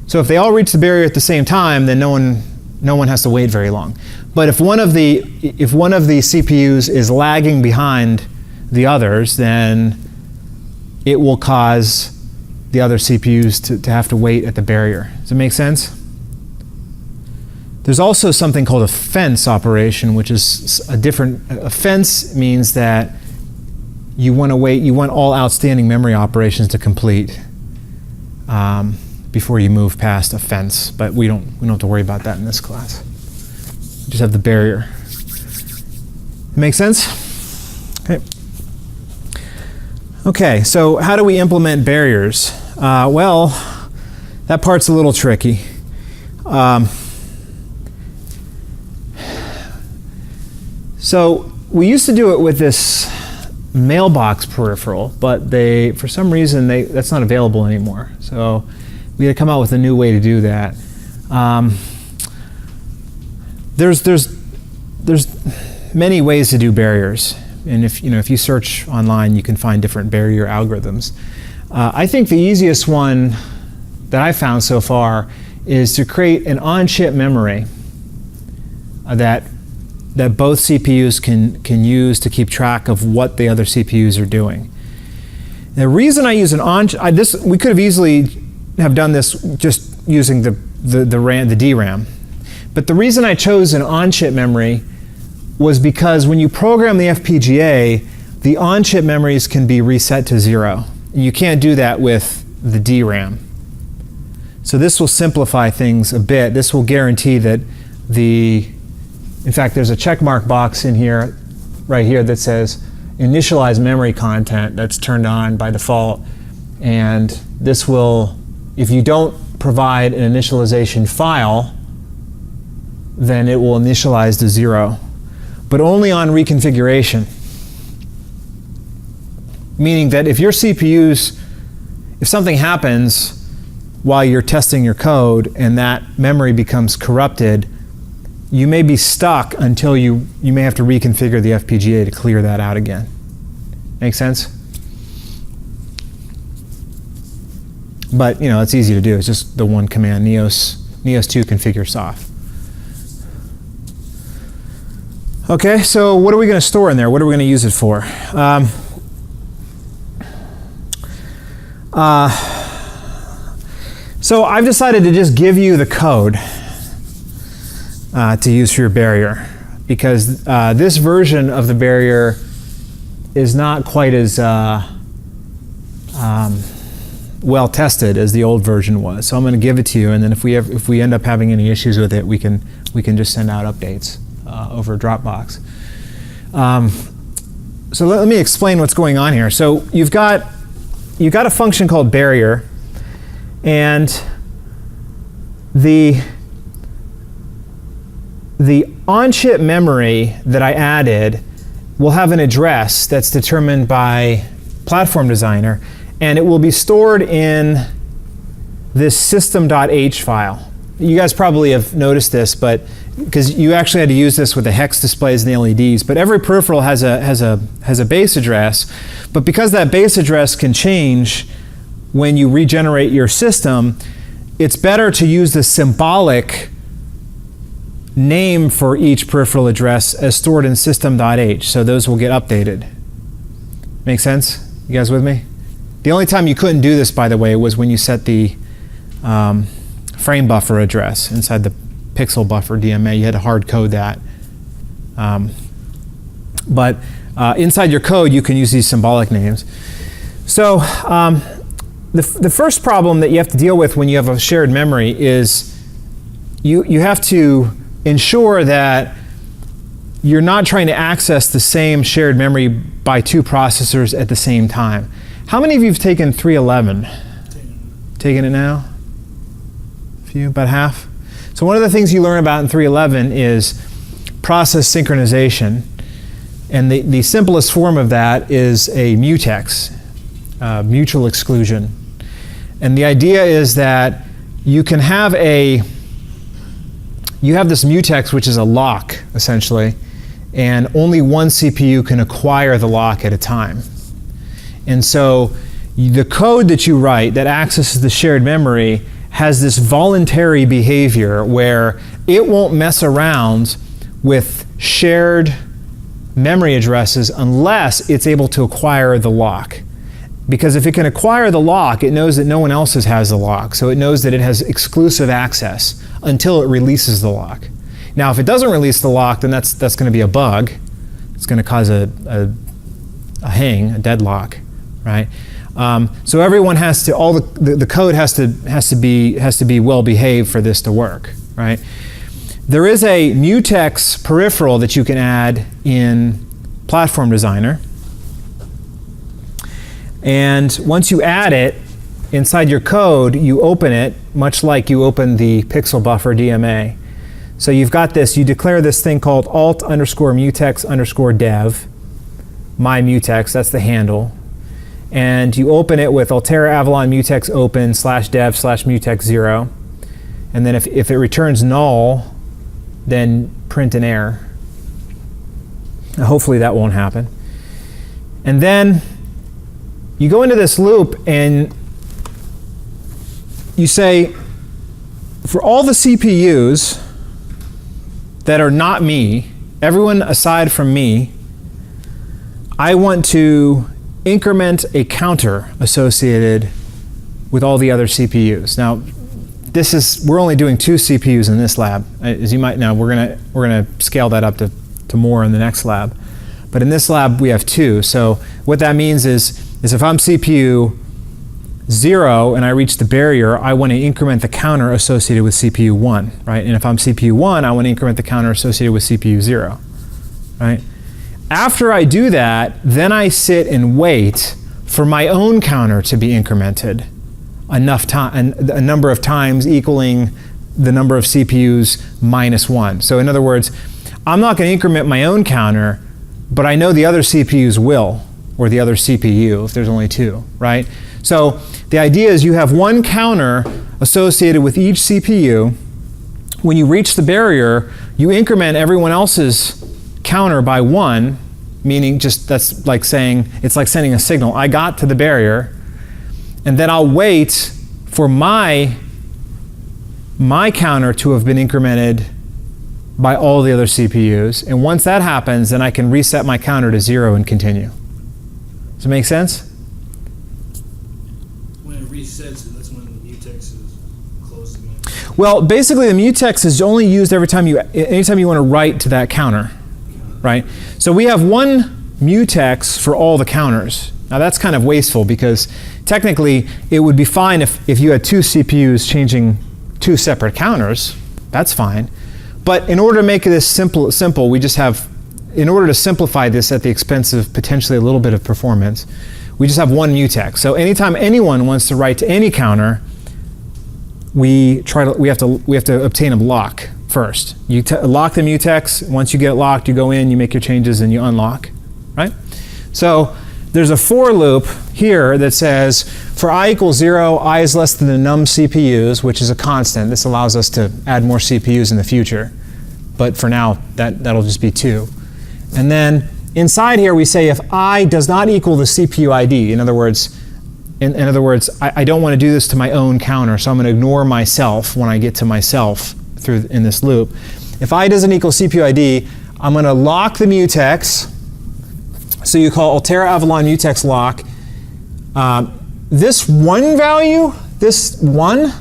So if they all reach the barrier at the same time, then no one has to wait very long. But if one of the CPUs is lagging behind the others, then it will cause the other CPUs to have to wait at the barrier. Does it make sense? There's also something called a fence operation, which is a fence means that you want all outstanding memory operations to complete before you move past a fence. But we don't have to worry about that in this class. We just have the barrier. Make sense? Okay. Okay, so how do we implement barriers? Well, that part's a little tricky. So we used to do it with this mailbox peripheral, but for some reason that's not available anymore. So we had to come out with a new way to do that. There's many ways to do barriers, and if you search online, you can find different barrier algorithms. I think the easiest one that I found so far is to create an on-chip memory that both CPUs can use to keep track of what the other CPUs are doing. The reason I use we could have easily have done this just using the DRAM, but the reason I chose an on-chip memory was because when you program the FPGA, the on-chip memories can be reset to 0. You can't do that with the DRAM. So this will simplify things a bit. This will guarantee that in fact, there's a checkmark box in here, right here, that says initialize memory content. That's turned on by default. And this will, if you don't provide an initialization file, then it will initialize to 0, but only on reconfiguration. Meaning that if your CPUs, if something happens while you're testing your code and that memory becomes corrupted, you may be stuck until you may have to reconfigure the FPGA to clear that out again. Make sense? But it's easy to do. It's just the one command, neos2 configure soft. Okay, so what are we going to store in there? What are we going to use it for? So I've decided to just give you the code to use for your barrier, because this version of the barrier is not quite as well tested as the old version was. So I'm going to give it to you, and then if we end up having any issues with it, we can just send out updates over Dropbox. So let me explain what's going on here. So you've got a function called barrier, and the on-chip memory that I added will have an address that's determined by Platform Designer, and it will be stored in this system.h file. You guys probably have noticed this, but because you actually had to use this with the hex displays and the LEDs, but every peripheral has a base address, but because that base address can change when you regenerate your system, it's better to use the symbolic name for each peripheral address as stored in system.h, so those will get updated. Make sense? You guys with me? The only time you couldn't do this, by the way, was when you set the frame buffer address inside the pixel buffer DMA. You had to hard code that. But inside your code, you can use these symbolic names. So the first problem that you have to deal with when you have a shared memory is you have to ensure that you're not trying to access the same shared memory by two processors at the same time. How many of you have taken 311? Taking it now? A few, about half? So one of the things you learn about in 311 is process synchronization. And the simplest form of that is a mutex, mutual exclusion. And the idea is that you can have this mutex, which is a lock, essentially, and only one CPU can acquire the lock at a time. And so the code that you write that accesses the shared memory has this voluntary behavior where it won't mess around with shared memory addresses unless it's able to acquire the lock. Because if it can acquire the lock, it knows that no one else has the lock. So it knows that it has exclusive access until it releases the lock. Now, if it doesn't release the lock, then that's going to be a bug. It's going to cause a hang, a deadlock, right? So everyone has to, all the code has to be well behaved for this to work, right? There is a mutex peripheral that you can add in Platform Designer. And once you add it inside your code, you open it much like you open the pixel buffer DMA. So you've got this, you declare this thing called alt_mutex_dev, my mutex, that's the handle. And you open it with Altera Avalon mutex open /dev/mutex0. And then if it returns null, then print an error. Now, hopefully that won't happen. And then you go into this loop and you say, for all the CPUs that are not me, everyone aside from me, I want to increment a counter associated with all the other CPUs. Now, we're only doing 2 CPUs in this lab. As you might know, we're gonna scale that up to more in the next lab. But in this lab, we have 2. So what that means is if I'm CPU 0 and I reach the barrier, I want to increment the counter associated with CPU 1, right? And if I'm CPU 1, I want to increment the counter associated with CPU 0, right? After I do that, then I sit and wait for my own counter to be incremented enough time, a number of times equaling the number of CPUs minus 1. So in other words, I'm not going to increment my own counter, but I know the other CPUs will, or the other CPU if there's only 2, right? So the idea is you have one counter associated with each CPU. When you reach the barrier, you increment everyone else's counter by 1, meaning that's like saying, it's like sending a signal. I got to the barrier, and then I'll wait for my counter to have been incremented by all the other CPUs. And once that happens, then I can reset my counter to 0 and continue. Does it make sense? When it resets, that's when the mutex is closed again. Well, basically the mutex is only used anytime you want to write to that counter, right? So we have one mutex for all the counters. Now that's kind of wasteful because technically it would be fine if you had 2 CPUs changing 2 separate counters. That's fine. But in order to make this simple, we just have, in order to simplify this at the expense of potentially a little bit of performance, we just have one mutex. So anytime anyone wants to write to any counter, we have to obtain a lock first. You lock the mutex. Once you get it locked, you go in, you make your changes, and you unlock, right? So there's a for loop here that says for I equals 0, I is less than the num CPUs, which is a constant. This allows us to add more CPUs in the future. But for now, that'll just be 2. And then inside here, we say if I does not equal the CPU ID. In other words, I don't want to do this to my own counter, so I'm going to ignore myself when I get to myself in this loop. If I doesn't equal CPU ID, I'm going to lock the mutex. So you call Altera Avalon mutex lock. This 1 value, this 1,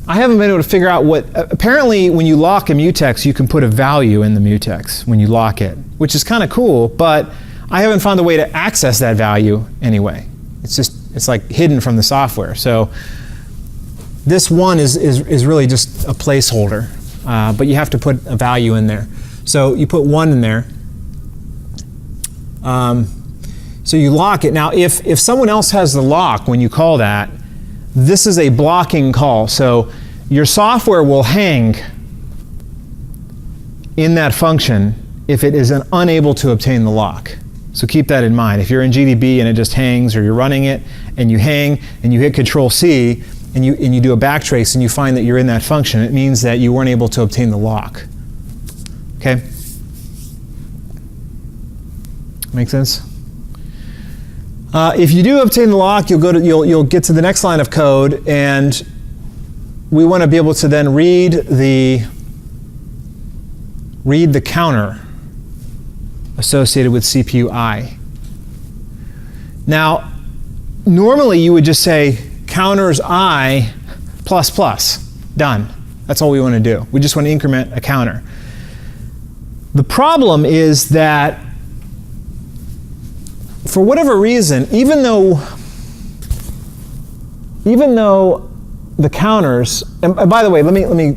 I haven't been able to figure out what, apparently when you lock a mutex, you can put a value in the mutex when you lock it, which is kind of cool, but I haven't found a way to access that value anyway. It's like hidden from the software. So this 1 is really just a placeholder, but you have to put a value in there. So you put 1 in there. So you lock it. Now, if someone else has the lock when you call that, this is a blocking call. So your software will hang in that function if it is unable to obtain the lock. So keep that in mind. If you're in GDB and it just hangs, or you're running it and you hang and you hit Control-C and you do a backtrace and you find that you're in that function, it means that you weren't able to obtain the lock. Okay? Make sense? If you do obtain the lock, you'll get to the next line of code, and we want to be able to then read the counter associated with CPU I. Now, normally you would just say counters I plus plus, done. That's all we want to do. We just want to increment a counter. The problem is that for whatever reason, even though the counters, and by the way, let me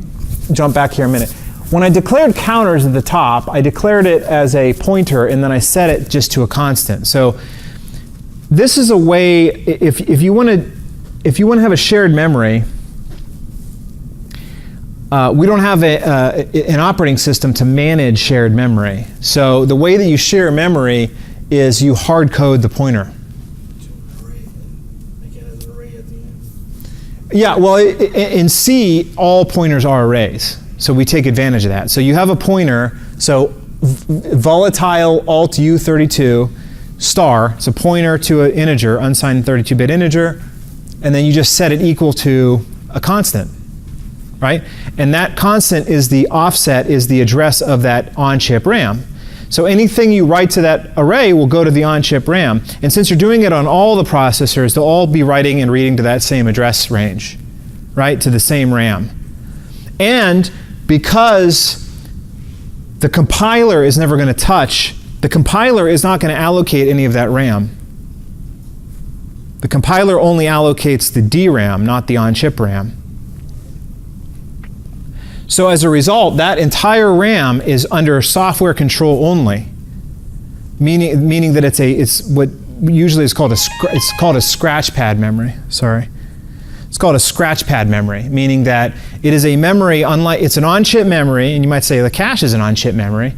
jump back here a minute. When I declared counters at the top, I declared it as a pointer, and then I set it just to a constant. So this is a way, if you want to have a shared memory, we don't have an operating system to manage shared memory. So the way that you share memory is you hard code the pointer. Yeah, well, in C, all pointers are arrays. So we take advantage of that. So you have a pointer, so volatile alt U32 star, it's a pointer to an integer, unsigned 32-bit integer, and then you just set it equal to a constant. right? And that constant is the offset, is the address of that on-chip RAM. So anything you write to that array will go to the on-chip RAM. And since you're doing it on all the processors, they'll all be writing and reading to that same address range, right? To the same RAM. And because the compiler is never going to touch, the compiler is not going to allocate any of that RAM. The compiler only allocates the DRAM, not the on-chip RAM. So as a result, that entire RAM is under software control only, meaning that it's what usually is called a scratch pad memory. Sorry, it's called a scratch pad memory, meaning that it is a memory it's an on-chip memory, and you might say the cache is an on-chip memory,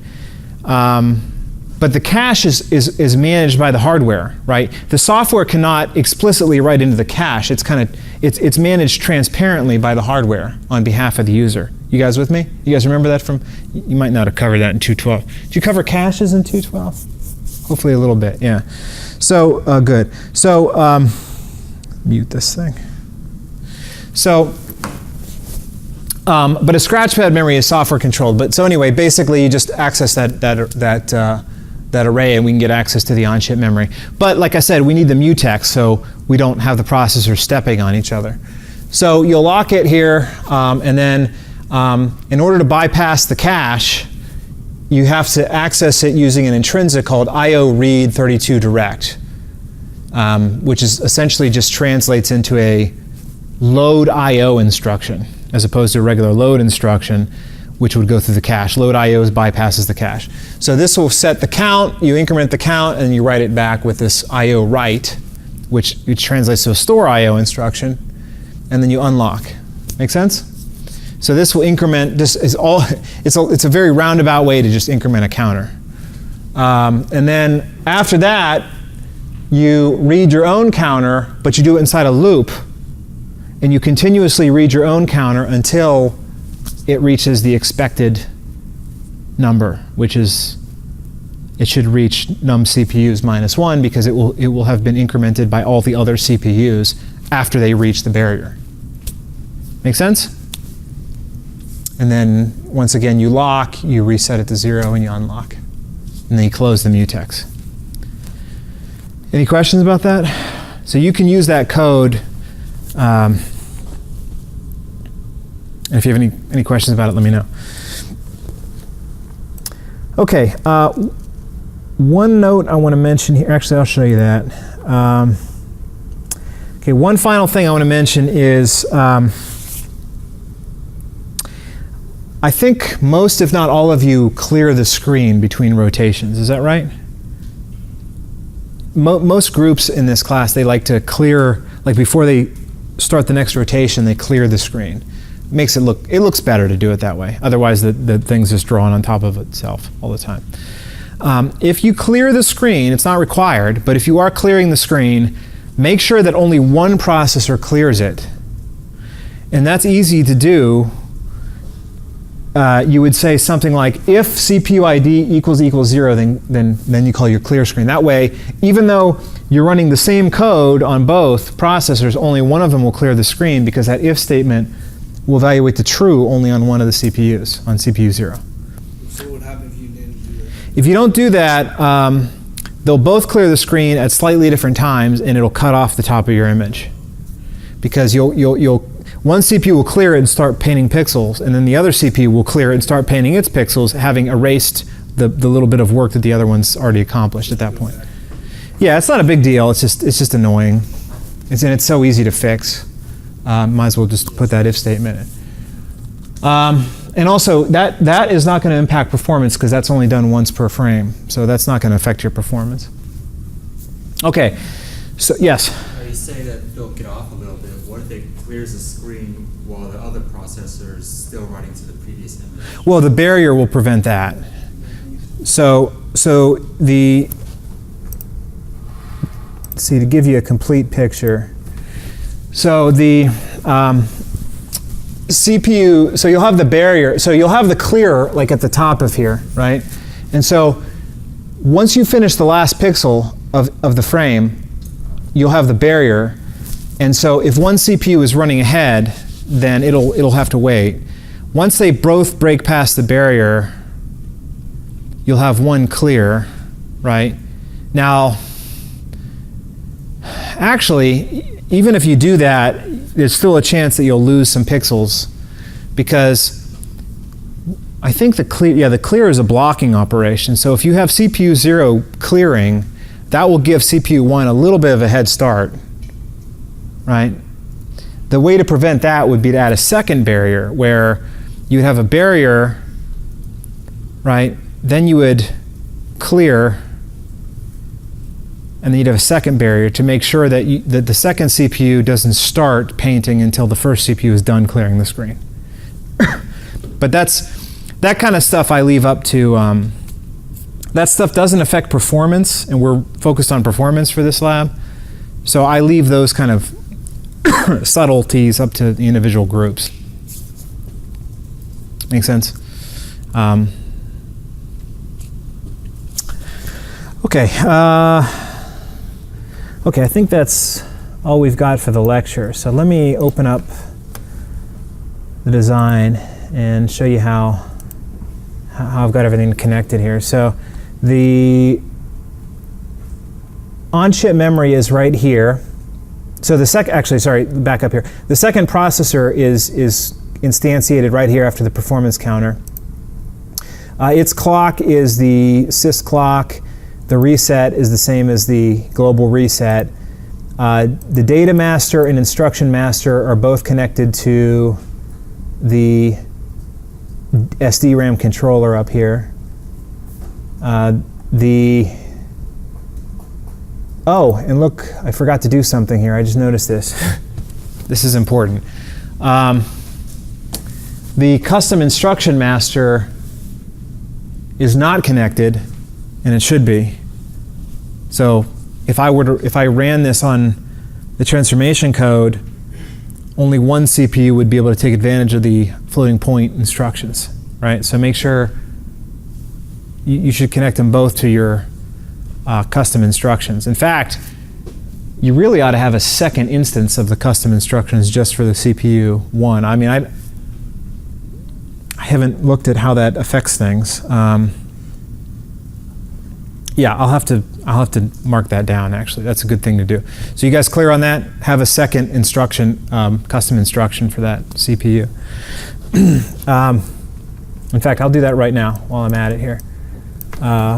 but the cache is managed by the hardware, right? The software cannot explicitly write into the cache. It's managed transparently by the hardware on behalf of the user. You guys with me? You guys remember that from? You might not have covered that in 212. Did you cover caches in 212? Hopefully a little bit, yeah. So good. So mute this thing. So, but a scratch pad memory is software controlled. But so anyway, basically you just access that array, and we can get access to the on-chip memory. But like I said, we need the mutex so we don't have the processors stepping on each other. So you'll lock it here, and then in order to bypass the cache, you have to access it using an intrinsic called IO read 32 direct, which is essentially just translates into a load IO instruction as opposed to a regular load instruction, which would go through the cache. Load IO bypasses the cache. So this will set the count, you increment the count, and you write it back with this IO write, which translates to a store IO instruction, and then you unlock. Make sense? So this will increment, it's a very roundabout way to just increment a counter. And then after that, you read your own counter, but you do it inside a loop, and you continuously read your own counter until it reaches the expected number, which is, it should reach num CPUs -1 because it will have been incremented by all the other CPUs after they reach the barrier. Make sense? And then once again you lock, you reset it to 0, and you unlock. And then you close the mutex. Any questions about that? So you can use that code. And if you have any questions about it, let me know. Okay, one note I want to mention here. Actually, I'll show you that. Okay, one final thing I want to mention is I think most, if not all of you, clear the screen between rotations. Is that right? Most groups in this class, they like to clear, like before they start the next rotation, they clear the screen. Makes it looks better to do it that way. Otherwise, the thing's just drawn on top of itself all the time. If you clear the screen, it's not required, but if you are clearing the screen, make sure that only one processor clears it. And that's easy to do. You would say something like, if CPU ID equals 0, then you call your clear screen. That way, even though you're running the same code on both processors, only one of them will clear the screen because that if statement will evaluate the true only on one of the CPUs, on CPU 0. So what would happen if you didn't do that? If you don't do that, they'll both clear the screen at slightly different times, and it'll cut off the top of your image. Because one CPU will clear it and start painting pixels, and then the other CPU will clear it and start painting its pixels, having erased the little bit of work that the other one's already accomplished at that point. Yeah, it's not a big deal. It's just annoying. It's so easy to fix. Might as well just put that if statement in. And also, that is not going to impact performance because that's only done once per frame. So that's not going to affect your performance. Okay, so yes? You say that they'll get off a little bit. What if it clears the screen while the other processor is still running to the previous image? Well, the barrier will prevent that. So to give you a complete picture, so the CPU, so you'll have the barrier, so you'll have the clear like at the top of here, right? And so once you finish the last pixel of the frame, you'll have the barrier. And so if one CPU is running ahead, then it'll have to wait. Once they both break past the barrier, you'll have one clear, right? Now, actually, even if you do that, there's still a chance that you'll lose some pixels, because I think the clear is a blocking operation. So if you have CPU 0 clearing, that will give CPU 1 a little bit of a head start, right? The way to prevent that would be to add a second barrier, where you'd have a barrier, right? Then you would clear, and then you'd have a second barrier to make sure that, that the second CPU doesn't start painting until the first CPU is done clearing the screen. But that kind of stuff I leave up to, that stuff doesn't affect performance, and we're focused on performance for this lab. So I leave those kind of subtleties up to the individual groups. Make sense? Okay. Okay, I think that's all we've got for the lecture. So let me open up the design and show you how I've got everything connected here. So the on-chip memory is right here. So the back up here. The second processor is instantiated right here after the performance counter. Its clock is the sys clock. The reset is the same as the global reset. The data master and instruction master are both connected to the SDRAM controller up here. Oh, and look, I forgot to do something here. I just noticed this. This is important. The custom instruction master is not connected, and it should be. So if I ran this on the transformation code, only one CPU would be able to take advantage of the floating point instructions, right? So make sure you should connect them both to your custom instructions. In fact, you really ought to have a second instance of the custom instructions just for the CPU 1. I mean, I haven't looked at how that affects things. Yeah, I'll have to mark that down, actually. That's a good thing to do. So you guys clear on that? Have a second instruction, custom instruction for that CPU. In fact, I'll do that right now while I'm at it here.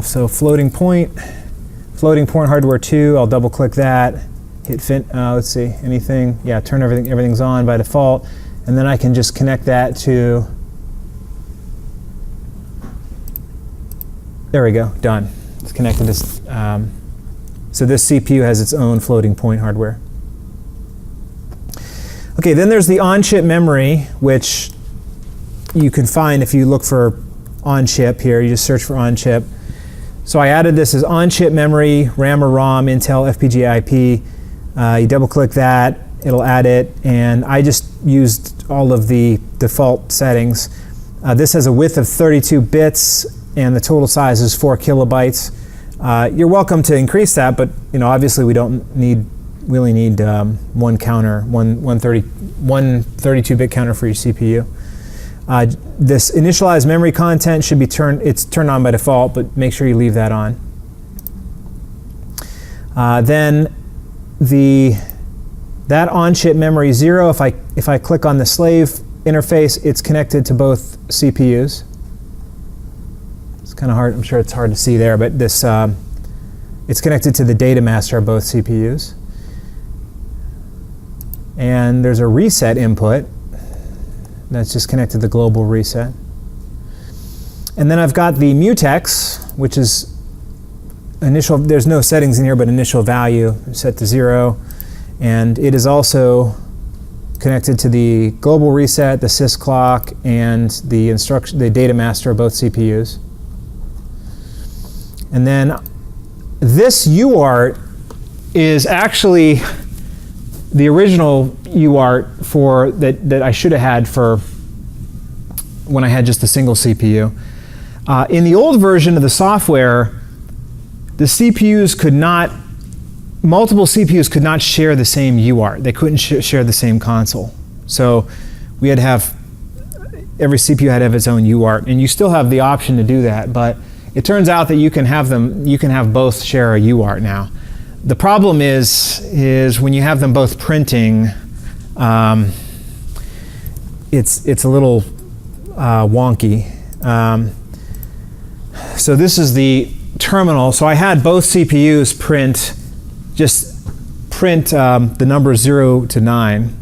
So floating point hardware 2, I'll double click that, hit let's see, anything, yeah, turn everything's on by default, and then I can just connect that to, there we go, done. It's connected to, so this CPU has its own floating point hardware. Okay, then there's the on-chip memory, which you can find if you look for on-chip here. You just search for on-chip. So I added this as on-chip memory, RAM or ROM, Intel FPGA IP. You double-click that, it'll add it, and I just used all of the default settings. This has a width of 32 bits, and the total size is 4 kilobytes. You're welcome to increase that, but obviously we only need one counter, one 32-bit counter for your CPU. This initialized memory content should be it's turned on by default, but make sure you leave that on. Then that on-chip memory 0, if I click on the slave interface, it's connected to both CPUs. It's kind of hard, I'm sure it's hard to see there, but this it's connected to the data master of both CPUs. And there's a reset input that's just connected to the global reset. And then I've got the mutex, which is initial, there's no settings in here, but initial value set to 0. And it is also connected to the global reset, the sys clock, and the data master of both CPUs. And then this UART is actually the original UART for that I should have had for when I had just a single CPU. In the old version of the software, the CPUs could not, multiple CPUs could not share the same UART. They couldn't share the same console. So we had to have, every CPU had to have its own UART, and you still have the option to do that, but it turns out that you can have both share a UART now. The problem is when you have them both printing, it's a little wonky. So this is the terminal. So I had both CPUs print the numbers 0 to 9.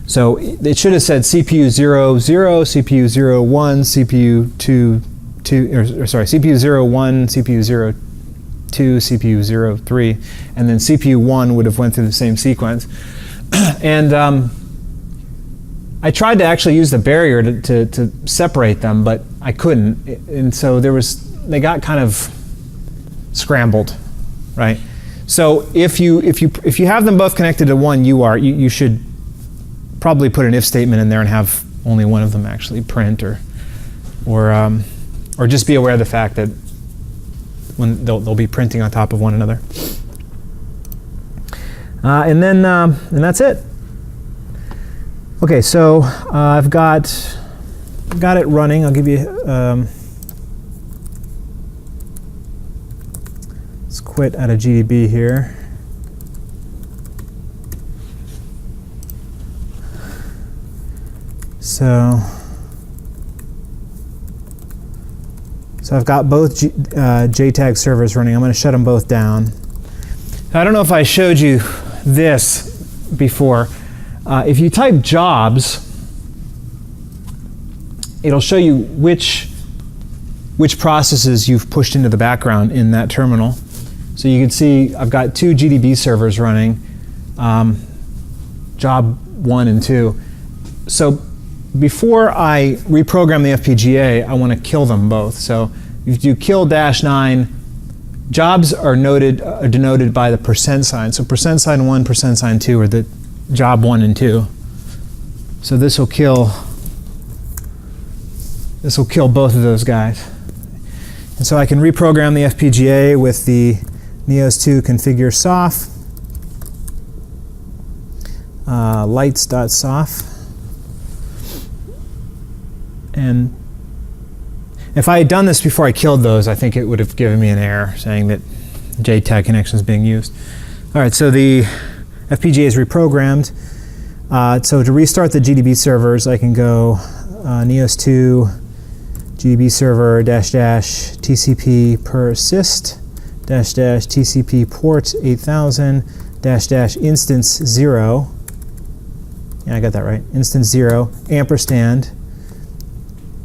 So it should have said CPU 0, 0, CPU 0, 1, CPU 2, 2, or sorry, CPU 0, 1, CPU 0, 2, CPU 0, 3, and then CPU 1 would have went through the same sequence. And I tried to actually use the barrier to separate them, but I couldn't, and so they got kind of scrambled, right? So if you have them both connected to one UART, you should probably put an if statement in there and have only one of them actually print, or just be aware of the fact that when they'll be printing on top of one another. And that's it. Okay, so I've got it running. I'll give you. Let's quit out of GDB here. So I've got both JTAG servers running. I'm going to shut them both down. I don't know if I showed you this before. If you type jobs, it'll show you which processes you've pushed into the background in that terminal. So you can see I've got 2 GDB servers running, job 1 and 2. So before I reprogram the FPGA, I want to kill them both. So if you kill -9, jobs are denoted by the % sign. So %sign 1, %sign 2 are the job 1 and 2. So this will kill both of those guys. And so I can reprogram the FPGA with the neos2 configure sof, lights.sof. And if I had done this before I killed those, I think it would have given me an error saying that JTAG connection is being used. All right, so the FPGA is reprogrammed. So to restart the GDB servers, I can go neos2 GDB server -- TCP persist -- TCP port 8000 -- instance 0. Yeah, I got that right. Instance 0 ampersand.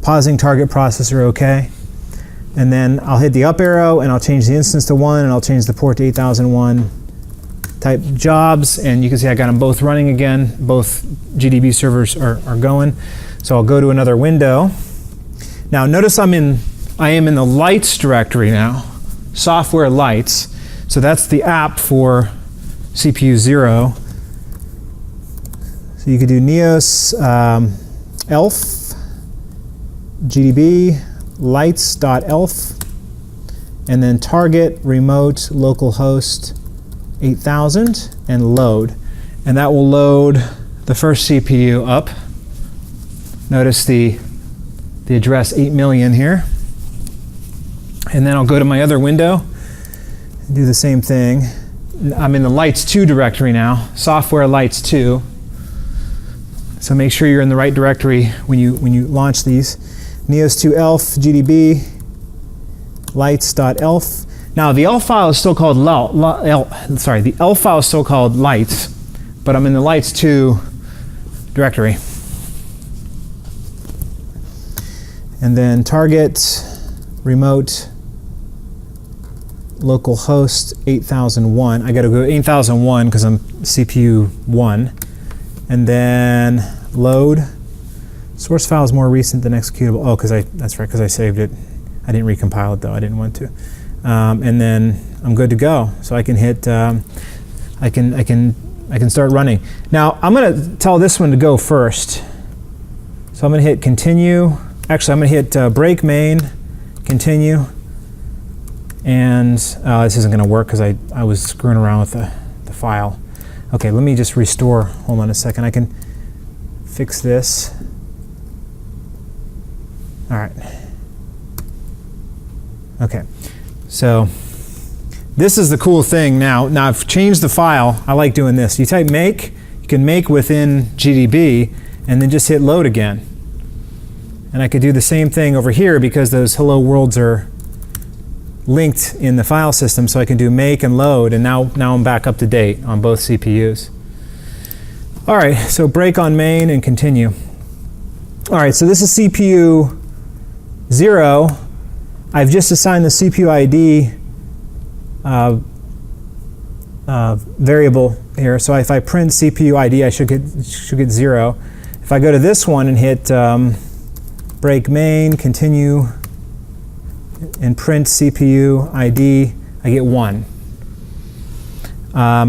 Pausing target processor OK. And then I'll hit the up arrow and I'll change the instance to 1 and I'll change the port to 8001. Type jobs, and you can see I got them both running again. Both GDB servers are going. So I'll go to another window. Now notice I am in the lights directory now, software lights. So that's the app for CPU 0. So you could do neos elf GDB lights.elf and then target remote localhost 8000 and load, and that will load the first CPU up. Notice the address 8 million here, and then I'll go to my other window and do the same thing. I'm in the lights 2 directory now, software lights 2. So make sure you're in the right directory when you launch these. neos2 elf GDB lights.elf. Now the elf file is still called the elf file is still called lights, but I'm in the lights 2 directory. And then target remote localhost 8001. I got to go 8001 because I'm CPU 1. And then load. Source file is more recent than executable. Oh, that's right, because I saved it. I didn't recompile it though. I didn't want to. And then I'm good to go. So I can hit. I can start running. Now I'm going to tell this one to go first. So I'm going to hit continue. Actually, I'm going to hit break main, continue, and this isn't going to work because I was screwing around with the file. Okay, let me just restore. Hold on a second. I can fix this. All right. Okay. So this is the cool thing now. Now I've changed the file. I like doing this. You type make, you can make within GDB, and then just hit load again. And I could do the same thing over here because those hello worlds are linked in the file system, so I can do make and load, and now I'm back up to date on both CPUs. All right, so break on main and continue. All right, so this is CPU 0. I've just assigned the CPU ID variable here. So if I print CPU ID, I should get 0. If I go to this one and hit break main, continue, and print CPU ID, I get 1.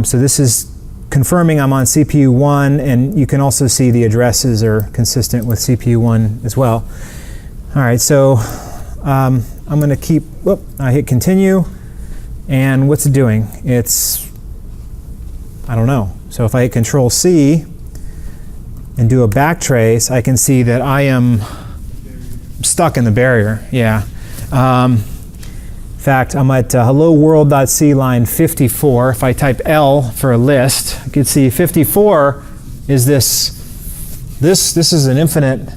So this is confirming I'm on CPU 1, and you can also see the addresses are consistent with CPU 1 as well. All right, so I'm going to keep, I hit continue, and what's it doing? It's, I don't know. So if I hit Control C and do a backtrace, I can see that I am stuck in the barrier. Yeah. In fact, I'm at hello world.c line 54. If I type L for a list, you can see 54 is this is an infinite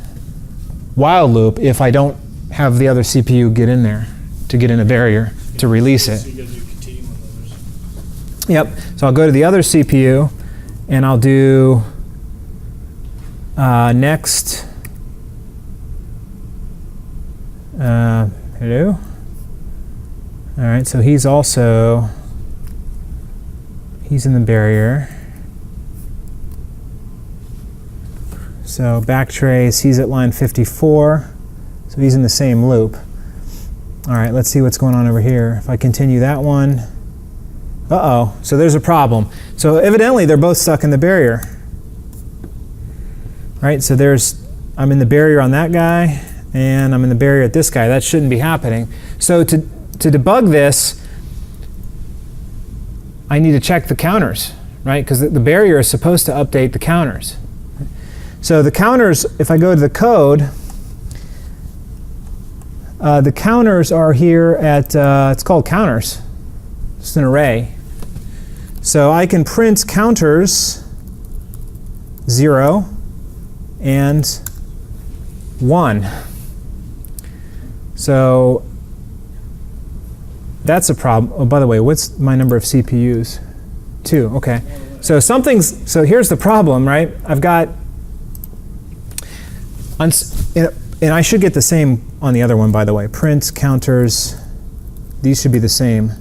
while loop if I don't have the other CPU get in there to get in a barrier to release it. So you guys do continue with others. Yep. So I'll go to the other CPU and I'll do next. Hello. All right. So he's in the barrier. So backtrace. He's at line 54. So he's in the same loop. All right, let's see what's going on over here. If I continue that one, uh-oh, so there's a problem. So evidently they're both stuck in the barrier. All right, so I'm in the barrier on that guy, and I'm in the barrier at this guy. That shouldn't be happening. So to debug this, I need to check the counters, right? Because the barrier is supposed to update the counters. So the counters, if I go to the code, the counters are here at, it's called counters. It's an array. So I can print counters 0 and 1. So that's a problem. Oh, by the way, what's my number of CPUs? 2, okay. So so here's the problem, right? I've got, and I should get the same on the other one, by the way. Print counters, these should be the same.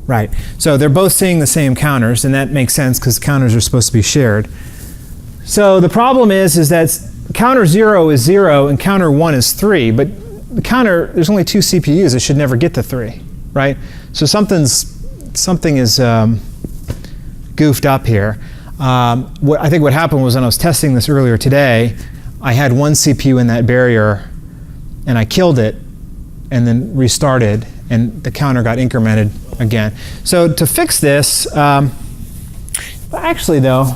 Right, so they're both seeing the same counters, and that makes sense because counters are supposed to be shared. So the problem is that counter 0 is 0 and counter 1 is 3, but the counter, there's only 2 CPUs, it should never get to 3, right? So something is goofed up here. I think what happened was when I was testing this earlier today, I had one CPU in that barrier and I killed it and then restarted, and the counter got incremented again. So to fix this, actually though,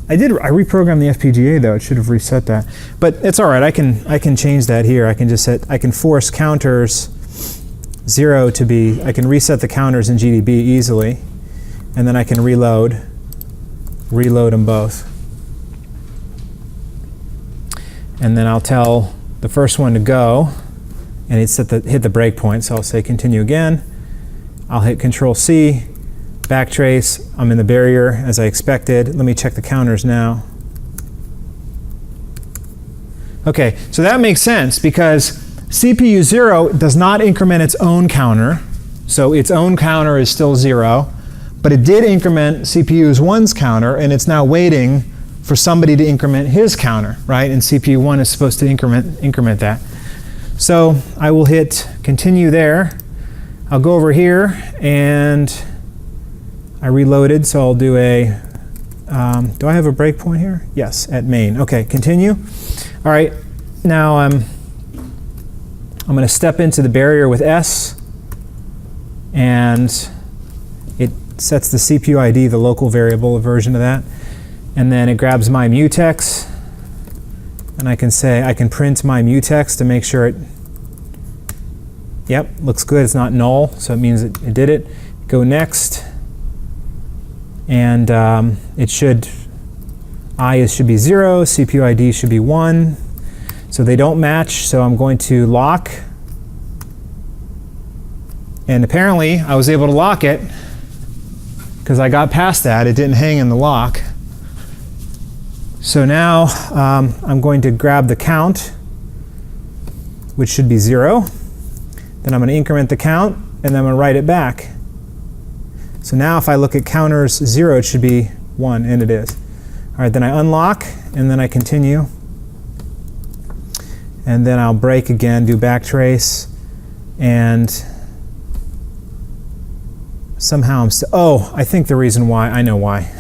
I reprogrammed the FPGA though. It should have reset that, but it's all right. I can change that here. I can force counters 0 to be. I can reset the counters in GDB easily, and then I can reload them both. And then I'll tell the first one to go, and it's hit the breakpoint. So I'll say continue again. I'll hit Control C, backtrace. I'm in the barrier as I expected. Let me check the counters now. Okay, so that makes sense because CPU 0 does not increment its own counter, so its own counter is still 0, but it did increment CPU 1's counter, and it's now waiting for somebody to increment his counter, right? And CPU 1 is supposed to increment that. So I will hit continue there. I'll go over here and I reloaded, so I'll do a, do I have a breakpoint here? Yes, at main. Okay, continue. All right, now I'm going to step into the barrier with S, and it sets the CPU ID, the local variable version of that. and then it grabs my mutex, and I can say, I can print my mutex to make sure it, yep, looks good, it's not null, so it means it did it. Go next, and it should, should be 0, CPU ID should be 1, so they don't match, so I'm going to lock, and apparently I was able to lock it because I got past that, it didn't hang in the lock. So now I'm going to grab the count, which should be 0. Then I'm going to increment the count, and then I'm going to write it back. So now if I look at counters 0, it should be 1, and it is. All right, then I unlock, and then I continue. And then I'll break again, do backtrace, and somehow I'm still, oh, I think the reason why, I know why.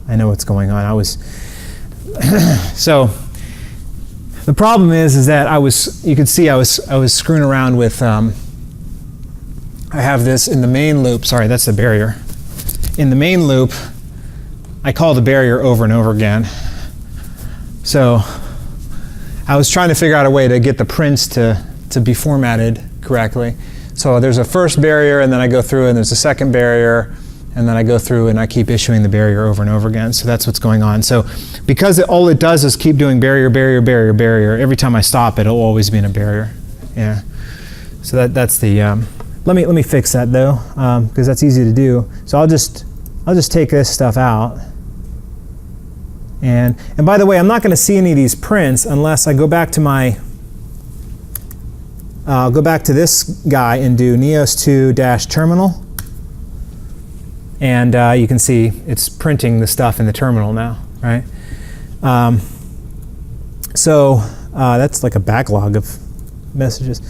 I know what's going on. So the problem is that you could see I was screwing around with, I have this in the main loop, sorry, that's the barrier. In the main loop, I call the barrier over and over again. So I was trying to figure out a way to get the prints to be formatted correctly. So there's a first barrier, and then I go through, and there's a second barrier, and then I go through and I keep issuing the barrier over and over again. So that's what's going on. So because all it does is keep doing barrier, barrier, barrier, barrier, every time I stop it'll always be in a barrier. Yeah. So that's the, let me fix that though, because that's easy to do. So I'll just take this stuff out. And by the way, I'm not going to see any of these prints unless I go back to my, I'll go back to this guy and do neos2-terminal. And you can see it's printing the stuff in the terminal now, right? So that's like a backlog of messages.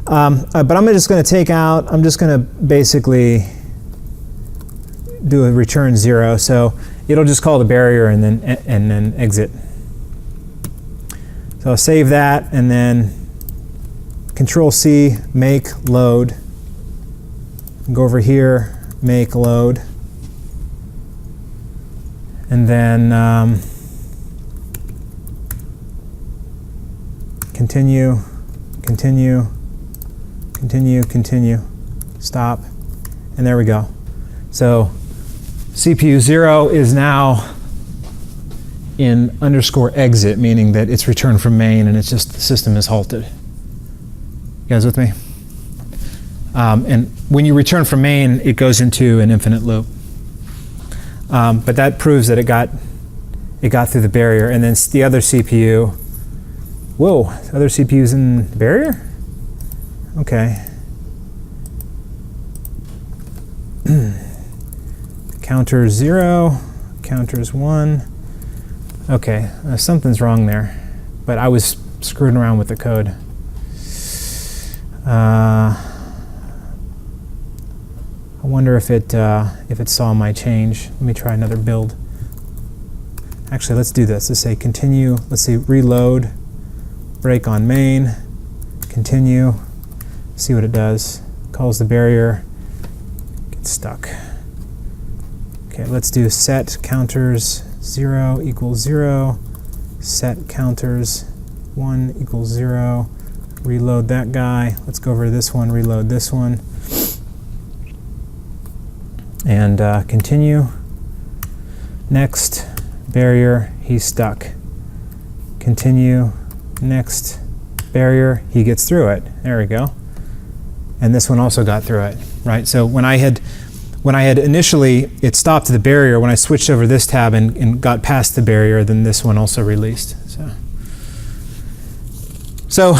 But I'm just going to take out, I'm just going to basically do a return 0. So it'll just call the barrier and then exit. So I'll save that, and then Control-C, make load. Go over here, make load. And then continue, continue, continue, continue, stop, and there we go. So CPU 0 is now in _exit, meaning that it's returned from main and it's just the system is halted. You guys with me? And when you return from main, it goes into an infinite loop. But that proves that it got through the barrier, and then the other CPU. Whoa, the other CPU's in the barrier? Okay. Counter 0, counters 1. Okay, something's wrong there, but I was screwing around with the code. I wonder if it saw my change. Let me try another build. Actually, let's do this. Let's say continue. Let's see, reload, break on main, continue. See what it does. Calls the barrier, gets stuck. Okay, let's do set counters 0 equals 0, set counters 1 equals 0, reload that guy. Let's go over to this one, reload this one. And continue. Next, barrier, he's stuck. Continue, next, barrier, he gets through it. There we go. And this one also got through it, right? So when I had initially, it stopped the barrier. When I switched over this tab and got past the barrier, then this one also released. So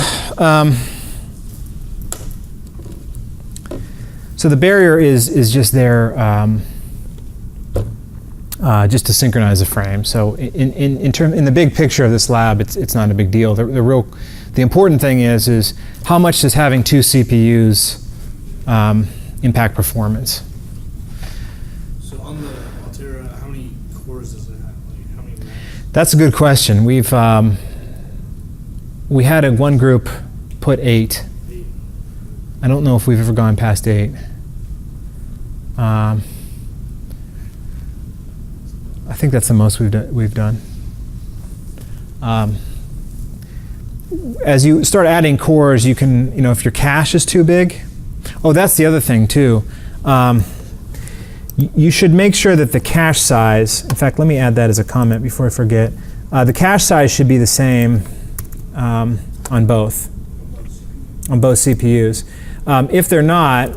the barrier is just there just to synchronize the frame. So in the big picture of this lab, it's not a big deal. The important thing is how much does having 2 CPUs impact performance? So on the Altera, how many cores does it have? Like, how many racks? That's a good question. We had one group put 8. 8. I don't know if we've ever gone past 8. I think that's the most we've done. As you start adding cores, you can, if your cache is too big. Oh, that's the other thing too. You should make sure that the cache size, in fact, let me add that as a comment before I forget. The cache size should be the same on both CPUs. If they're not,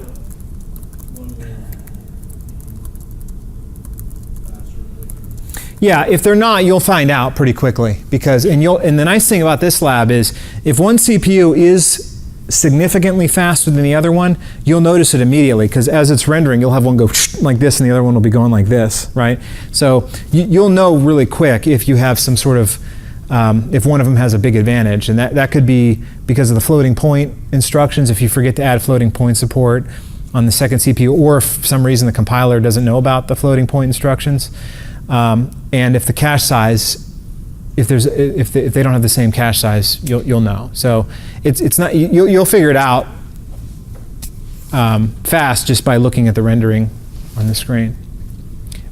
yeah, if they're not, you'll find out pretty quickly because, and the nice thing about this lab is if one CPU is significantly faster than the other one, you'll notice it immediately because as it's rendering, you'll have one go like this and the other one will be going like this, right? So you'll know really quick if you have some sort of, if one of them has a big advantage, and that could be because of the floating point instructions, if you forget to add floating point support on the second CPU, or if for some reason the compiler doesn't know about the floating point instructions. And if the cache size, if they don't have the same cache size, you'll know. So it's not, you'll figure it out fast just by looking at the rendering on the screen.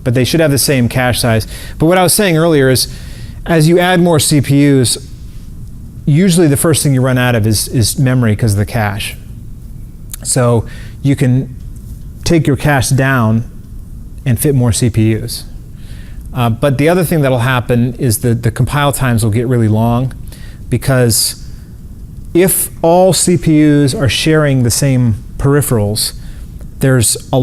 But they should have the same cache size. But what I was saying earlier is, as you add more CPUs, usually the first thing you run out of is memory because of the cache. So you can take your cache down and fit more CPUs. But the other thing that'll happen is the compile times will get really long because if all CPUs are sharing the same peripherals, there's a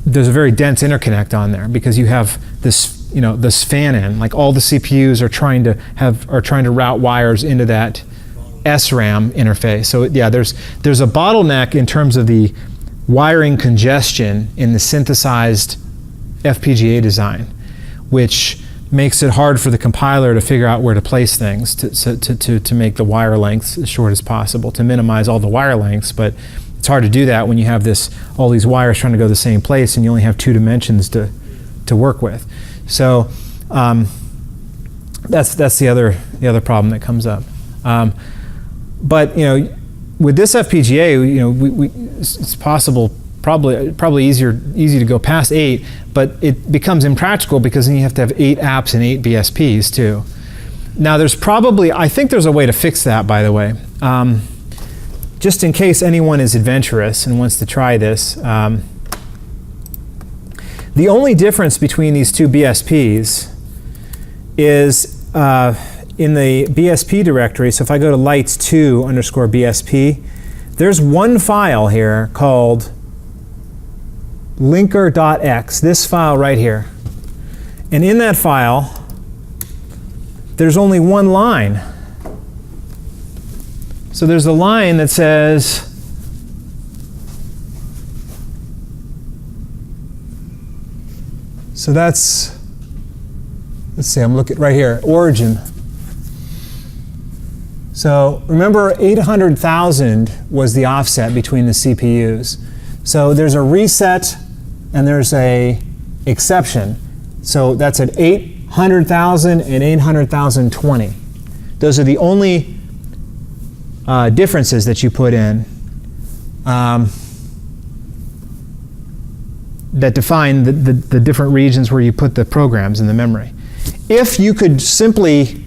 very dense interconnect on there because you have this, this fan-in, like all the CPUs are trying to route wires into that SRAM interface. So yeah, there's a bottleneck in terms of the wiring congestion in the synthesized FPGA design, which makes it hard for the compiler to figure out where to place things to make the wire lengths as short as possible, to minimize all the wire lengths. But it's hard to do that when you have all these wires trying to go the same place and you only have 2 dimensions to work with. So that's the other problem that comes up. But with this FPGA, it's possible. Probably easy to go past 8, but it becomes impractical because then you have to have 8 apps and 8 BSPs too. Now I think there's a way to fix that, by the way. Just in case anyone is adventurous and wants to try this. The only difference between these two BSPs is in the BSP directory. So if I go to lights2_BSP, there's one file here called linker.x, this file right here. And in that file, there's only one line. So there's a line that says, so that's, let's see, I'm looking right here, origin. So remember 800,000 was the offset between the CPUs. So there's a reset and there's a exception. So that's at 800,000 and 800,020. Those are the only differences that you put in that define the different regions where you put the programs in the memory. If you could simply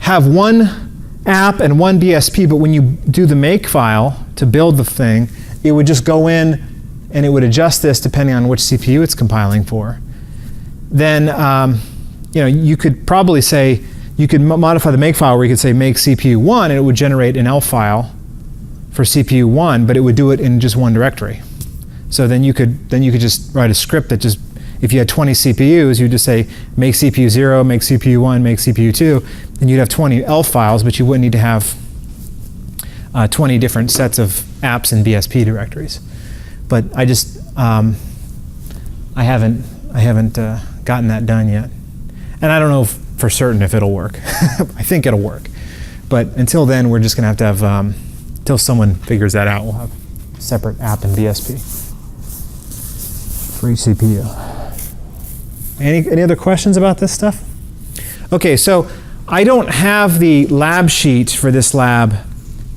have one app and one BSP, but when you do the make file to build the thing, it would just go in and it would adjust this depending on which CPU it's compiling for. Then you could probably say, you could modify the make file where you could say make CPU 1 and it would generate an ELF file for CPU 1, but it would do it in just one directory. So then you could just write a script that just, if you had 20 CPUs, you'd just say make CPU 0, make CPU 1, make CPU 2, and you'd have 20 ELF files, but you wouldn't need to have 20 different sets of apps and BSP directories. But I just I haven't gotten that done yet, and I don't know for certain if it'll work. I think it'll work, but until then, we're just going to have until someone figures that out. We'll have separate app and BSP for each CPU. Any other questions about this stuff? Okay, so I don't have the lab sheet for this lab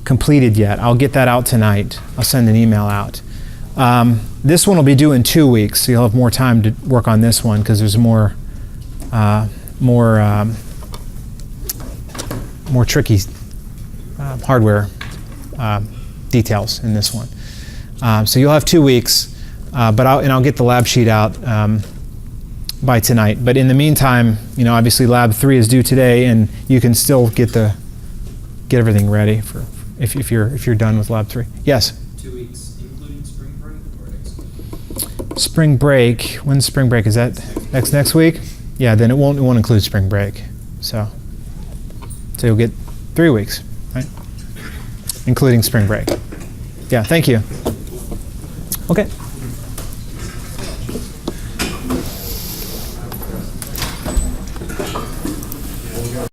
completed yet. I'll get that out tonight. I'll send an email out. This one will be due in 2 weeks, so you'll have more time to work on this one because there's more tricky hardware details in this one. So you'll have 2 weeks, but I'll get the lab sheet out by tonight. But in the meantime, obviously lab 3 is due today, and you can still get everything ready for if you're done with lab 3. Yes. 2 weeks, including spring break or next week? Spring break. When's spring break? Is that next week? Yeah. Then it won't include spring break. So you'll get 3 weeks, right? Including spring break. Yeah. Thank you. Okay.